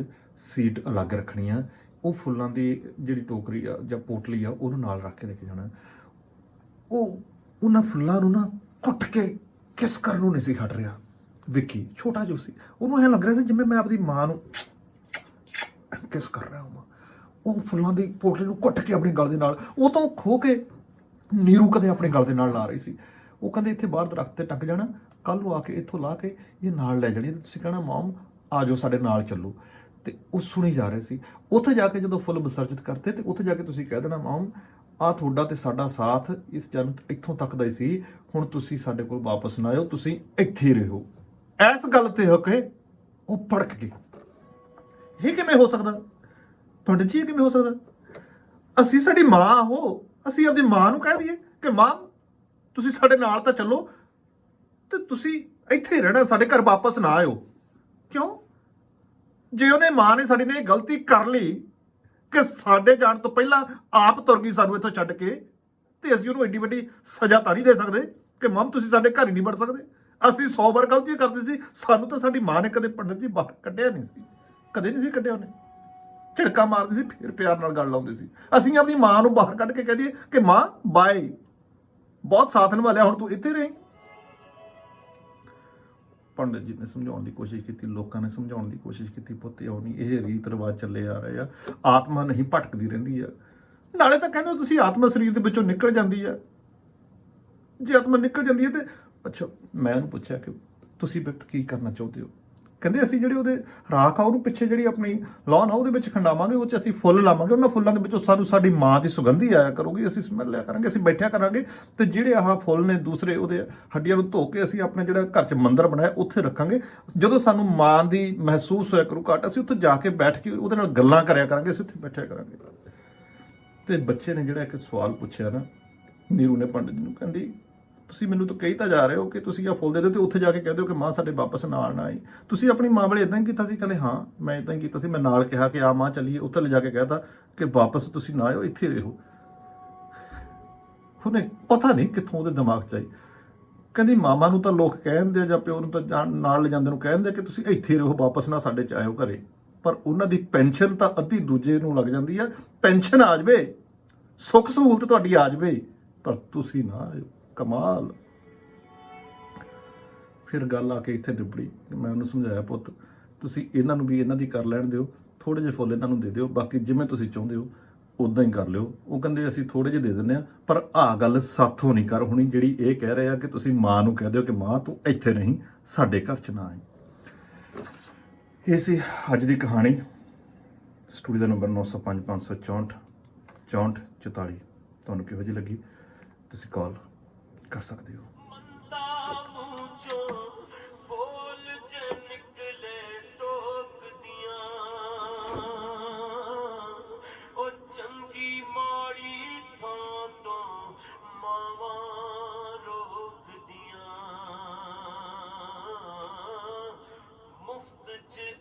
ਸੀਟ ਅਲੱਗ ਰੱਖਣੀ ਆ। ਉਹ ਫੁੱਲਾਂ ਦੀ ਜਿਹੜੀ ਟੋਕਰੀ ਆ ਜਾਂ ਪੋਟਲੀ ਆ ਉਹਨੂੰ ਨਾਲ ਰੱਖ ਕੇ ਲੈ ਕੇ ਜਾਣਾ। ਉਹ ਉਹਨਾਂ ਫੁੱਲਾਂ ਨੂੰ ਨਾ ਕੁੱਟ ਕੇ ਕਿਸ ਕਰਨ ਨੂੰ ਨਹੀਂ ਸੀ ਹਟ ਰਿਹਾ। ਵਿੱਕੀ ਛੋਟਾ ਜੋ ਸੀ, ਉਹਨੂੰ ਐਂ ਲੱਗ ਰਿਹਾ ਸੀ ਜਿਵੇਂ ਮੈਂ ਆਪਣੀ ਮਾਂ ਨੂੰ ਕਿਸ ਕਰ ਰਿਹਾ ਹਾਂ। ਉਹ ਫੁੱਲਾਂ ਦੀ ਪੋਟਲੀ ਨੂੰ ਕੁੱਟ ਕੇ ਆਪਣੇ ਗਲ ਦੇ ਨਾਲ ਉਹ ਤੋਂ ਖੋ ਕੇ ਨੀਰੂ ਕਦੇ ਆਪਣੇ ਗਲ ਦੇ ਨਾਲ ਲਾ ਰਹੀ ਸੀ। ਉਹ ਕਹਿੰਦੇ ਇੱਥੇ ਬਾਹਰ ਦਰਖਤ ਤੇ ਟੰਗ ਜਾਣਾ, ਕੱਲ ਨੂੰ ਆ ਕੇ ਇੱਥੋਂ ਲਾ ਕੇ ਇਹ ਨਾਲ ਲੈ ਜਾਣੀ ਤੇ ਤੁਸੀਂ ਕਹਿਣਾ ਮਮ ਆ ਜਾਓ ਸਾਡੇ ਨਾਲ ਚੱਲੋ। ਤੇ ਉਹ ਸੁਣੀ ਜਾ ਰਹੇ ਸੀ। ਉੱਥੇ ਜਾ ਕੇ ਜਦੋਂ ਫੁੱਲ ਵਿਸਰਜਿਤ ਕਰਤੇ ਤੇ ਉੱਥੇ ਜਾ ਕੇ ਤੁਸੀਂ ਕਹਿ ਦੇਣਾ ਮਮ ਆ ਤੁਹਾਡਾ ਤੇ ਸਾਡਾ ਸਾਥ ਇਸ ਜਨਮ ਇੱਥੋਂ ਤੱਕ ਦਾ ਹੀ ਸੀ, ਹੁਣ ਤੁਸੀਂ ਸਾਡੇ ਕੋਲ ਵਾਪਸ ਨਾ ਆਇਓ, ਤੁਸੀਂ ਇੱਥੇ ਹੀ ਰਹੋ। ਇਸ ਗੱਲ ਤੇ ਹੋ ਕੇ ਉਹ ਭੜਕ ਗਏ। ਇਹ ਕਿਵੇਂ ਹੋ ਸਕਦਾ ਪੰਡਿਤ ਜੀ, ਇਹ ਕਿਵੇਂ ਹੋ ਸਕਦਾ? ਅਸੀਂ ਸਾਡੀ ਮਾਂ ਉਹ, ਅਸੀਂ ਆਪਣੀ ਮਾਂ ਨੂੰ ਕਹਿ ਦਈਏ ਕਿ ਮਾਂ ਤੁਸੀਂ ਸਾਡੇ ਨਾਲ ਤਾਂ ਚੱਲੋ ਤੇ ਤੁਸੀਂ ਇੱਥੇ ਹੀ ਰਹਿਣਾ, ਸਾਡੇ ਘਰ ਵਾਪਸ ਨਾ ਆਇਓ। ਕਿਉਂ? ਜੇ ਉਹਨੇ ਮਾਂ ਨੇ ਸਾਡੀ ਨੇ ਇਹ ਗਲਤੀ ਕਰ ਲਈ ਕਿ ਸਾਡੇ ਜਾਣ ਤੋਂ ਪਹਿਲਾਂ ਆਪ ਤੁਰ ਗਈ ਸਾਨੂੰ ਇੱਥੋਂ ਛੱਡ ਕੇ, ਤੇ ਅਸੀਂ ਉਹਨੂੰ ਐਡੀ ਵੱਡੀ ਸਜ਼ਾ ਤਾਂ ਨਹੀਂ ਦੇ ਸਕਦੇ ਕਿ ਮਮ ਤੁਸੀਂ ਸਾਡੇ ਘਰ ਹੀ ਨਹੀਂ ਵੜ ਸਕਦੇ। ਅਸੀਂ 100 ਵਾਰ ਗਲਤੀਆਂ ਕਰਦੇ ਸੀ, ਸਾਨੂੰ ਤਾਂ ਸਾਡੀ ਮਾਂ ਨੇ ਕਦੇ ਪੰਡਿਤ ਜੀ ਬਾਹਰ ਕੱਢਿਆ ਨਹੀਂ ਸੀ, ਕਦੇ ਨਹੀਂ ਸੀ ਕੱਢਿਆ। ਉਹਨੇ ਝਿੜਕਾ ਮਾਰਦੀ ਸੀ, ਫਿਰ ਪਿਆਰ ਨਾਲ ਗੱਲ ਲਾਉਂਦੀ ਸੀ। ਅਸੀਂ ਆਪਣੀ ਮਾਂ ਨੂੰ ਬਾਹਰ ਕੱਢ ਕੇ ਕਹਿ ਦਈਏ ਕਿ ਮਾਂ ਬਾਏ, ਬਹੁਤ ਸਾਥ ਨਿਭਾਲਿਆ, ਹੁਣ ਤੂੰ ਇੱਥੇ ਰਹੀ। ਪੰਡਿਤ ਜੀ ਨੇ ਸਮਝਾਉਣ ਦੀ ਕੋਸ਼ਿਸ਼ ਕੀਤੀ, ਲੋਕਾਂ ਨੇ ਸਮਝਾਉਣ ਦੀ ਕੋਸ਼ਿਸ਼ ਕੀਤੀ, ਪੁੱਤ ਉਹ ਨਹੀਂ, ਇਹ ਰੀਤ ਰਿਵਾਜ ਚੱਲੇ ਆ ਰਹੇ ਆ, ਆਤਮਾ ਨਹੀਂ ਭਟਕਦੀ ਰਹਿੰਦੀ ਆ। ਨਾਲੇ ਤਾਂ ਕਹਿੰਦੇ ਤੁਸੀਂ ਆਤਮਾ ਸਰੀਰ ਦੇ ਵਿੱਚੋਂ ਨਿਕਲ ਜਾਂਦੀ ਆ। ਜੇ ਆਤਮਾ ਨਿਕਲ ਜਾਂਦੀ ਹੈ ਤੇ ਅੱਛਾ, ਮੈਂ ਉਹਨੂੰ ਪੁੱਛਿਆ ਕਿ ਤੁਸੀਂ ਵਿਅਕਤ ਕੀ ਕਰਨਾ ਚਾਹੁੰਦੇ ਹੋ? ਕਹਿੰਦੇ ਅਸੀਂ ਜਿਹੜੇ ਉਹਦੇ ਰਾਖ ਆ ਉਹਨੂੰ ਪਿੱਛੇ ਜਿਹੜੀ ਆਪਣੀ ਲੌਨ ਆ ਉਹਦੇ ਵਿੱਚ ਖੰਡਾਵਾਂਗੇ, ਉਹ 'ਚ ਅਸੀਂ ਫੁੱਲ ਲਾਵਾਂਗੇ, ਉਹਨਾਂ ਫੁੱਲਾਂ ਦੇ ਵਿੱਚੋਂ ਸਾਨੂੰ ਸਾਡੀ ਮਾਂ ਦੀ ਸੁਗੰਧੀ ਆਇਆ ਕਰੂਗੀ, ਅਸੀਂ ਸਮੈਲ ਲਿਆ ਕਰਾਂਗੇ, ਅਸੀਂ ਬੈਠਿਆ ਕਰਾਂਗੇ। ਤੇ ਜਿਹੜੇ ਆਹ ਫੁੱਲ ਨੇ ਦੂਸਰੇ ਉਹਦੇ ਹੱਡੀਆਂ ਨੂੰ ਧੋ ਕੇ ਅਸੀਂ ਆਪਣੇ ਜਿਹੜਾ ਘਰ 'ਚ ਮੰਦਿਰ ਬਣਾਇਆ ਉੱਥੇ ਰੱਖਾਂਗੇ। ਜਦੋਂ ਸਾਨੂੰ ਮਾਂ ਦੀ ਮਹਿਸੂਸ ਹੋਇਆ ਕਰੂ ਘੱਟ, ਅਸੀਂ ਉੱਥੇ ਜਾ ਕੇ ਬੈਠ ਕੇ ਉਹਦੇ ਨਾਲ ਗੱਲਾਂ ਕਰਿਆ ਕਰਾਂਗੇ, ਅਸੀਂ ਉੱਥੇ ਬੈਠਿਆ ਕਰਾਂਗੇ। ਤੇ ਬੱਚੇ ਨੇ ਜਿਹੜਾ ਇੱਕ ਸਵਾਲ ਪੁੱਛਿਆ ਨਾ, ਨੀਰੂ ਨੇ ਪੰਡਿਤ ਜੀ ਨੂੰ, ਕਹਿੰਦੀ ਤੁਸੀਂ ਮੈਨੂੰ ਤਾਂ ਕਹੀ ਤਾਂ ਜਾ ਰਹੇ ਹੋ ਕਿ ਤੁਸੀਂ ਆਹ ਫੁੱਲ ਦੇ ਦਿਓ ਤੇ ਉੱਥੇ ਜਾ ਕੇ ਕਹਿ ਦਿਓ ਕਿ ਮਾਂ ਸਾਡੇ ਵਾਪਸ ਨਾਲ ਨਾ ਆਈ। ਤੁਸੀਂ ਆਪਣੀ ਮਾਂ ਵੇਲੇ ਇਦਾਂ ਹੀ ਕੀਤਾ ਸੀ? ਕਹਿੰਦੇ ਹਾਂ ਮੈਂ ਇਦਾਂ ਹੀ ਕੀਤਾ ਸੀ, ਮੈਂ ਨਾਲ ਕਿਹਾ ਕਿ ਆ ਮਾਂ ਚੱਲੀਏ, ਉੱਥੇ ਲਿਜਾ ਕੇ ਕਹਿਤਾ ਕਿ ਵਾਪਸ ਤੁਸੀਂ ਨਾ ਆਇਓ, ਇੱਥੇ ਰਹੋ। ਉਹਨੇ ਪਤਾ ਨਹੀਂ ਕਿੱਥੋਂ ਉਹਦੇ ਦਿਮਾਗ 'ਚ ਆਈ, ਕਹਿੰਦੀ ਮਾਮਾ ਨੂੰ ਤਾਂ ਲੋਕ ਕਹਿੰਦੇ ਆ ਜਾਂ ਪਿਓ ਨੂੰ ਤਾਂ ਨਾਲ ਲਿਜਾਂਦੇ ਨੂੰ ਕਹਿੰਦੇ ਕਿ ਤੁਸੀਂ ਇੱਥੇ ਰਹੋ, ਵਾਪਸ ਨਾ ਸਾਡੇ 'ਚ ਆਇਓ ਘਰੇ, ਪਰ ਉਹਨਾਂ ਦੀ ਪੈਨਸ਼ਨ ਤਾਂ ਅੱਧੀ ਦੂਜੇ ਨੂੰ ਲੱਗ ਜਾਂਦੀ ਆ। ਪੈਨਸ਼ਨ ਆ ਜਾਵੇ, ਸੁੱਖ ਸਹੂਲਤ ਤੁਹਾਡੀ ਆ ਜਾਵੇ, ਪਰ ਤੁਸੀਂ ਨਾ ਆਇਓ। ਕਮਾਲ। ਫਿਰ ਗੱਲ ਆ ਕੇ ਇੱਥੇ ਨਿਬੜੀ। ਮੈਂ ਉਹਨੂੰ ਸਮਝਾਇਆ, ਪੁੱਤ ਤੁਸੀਂ ਇਹਨਾਂ ਨੂੰ ਵੀ ਇਹਨਾਂ ਦੀ ਕਰ ਲੈਣ ਦਿਓ, ਥੋੜ੍ਹੇ ਜਿਹੇ ਫੁੱਲ ਇਹਨਾਂ ਨੂੰ ਦੇ ਦਿਓ, ਬਾਕੀ ਜਿਵੇਂ ਤੁਸੀਂ ਚਾਹੁੰਦੇ ਹੋ ਉਦਾਂ ਹੀ ਕਰ ਲਿਓ। ਉਹ ਕਹਿੰਦੇ ਅਸੀਂ ਥੋੜ੍ਹੇ ਜਿਹੇ ਦੇ ਦਿੰਦੇ ਹਾਂ, ਪਰ ਆਹ ਗੱਲ ਸਾਥੋਂ ਨਹੀਂ ਕਰ ਹੋਣੀ ਜਿਹੜੀ ਇਹ ਕਹਿ ਰਹੇ ਆ ਕਿ ਤੁਸੀਂ ਮਾਂ ਨੂੰ ਕਹਿ ਦਿਓ ਕਿ ਮਾਂ ਤੂੰ ਇੱਥੇ ਨਹੀਂ, ਸਾਡੇ ਘਰ 'ਚ ਨਾ ਆਈ। ਇਹ ਸੀ ਅੱਜ ਦੀ ਕਹਾਣੀ। ਸਟੂਡੀਓ ਦਾ ਨੰਬਰ 905 564 64 44। ਤੁਹਾਨੂੰ ਕਿਹੋ ਜਿਹੀ ਲੱਗੀ ਤੁਸੀਂ ਕਾਲ ਕਰ ਸਕਦੇ ਹੋ।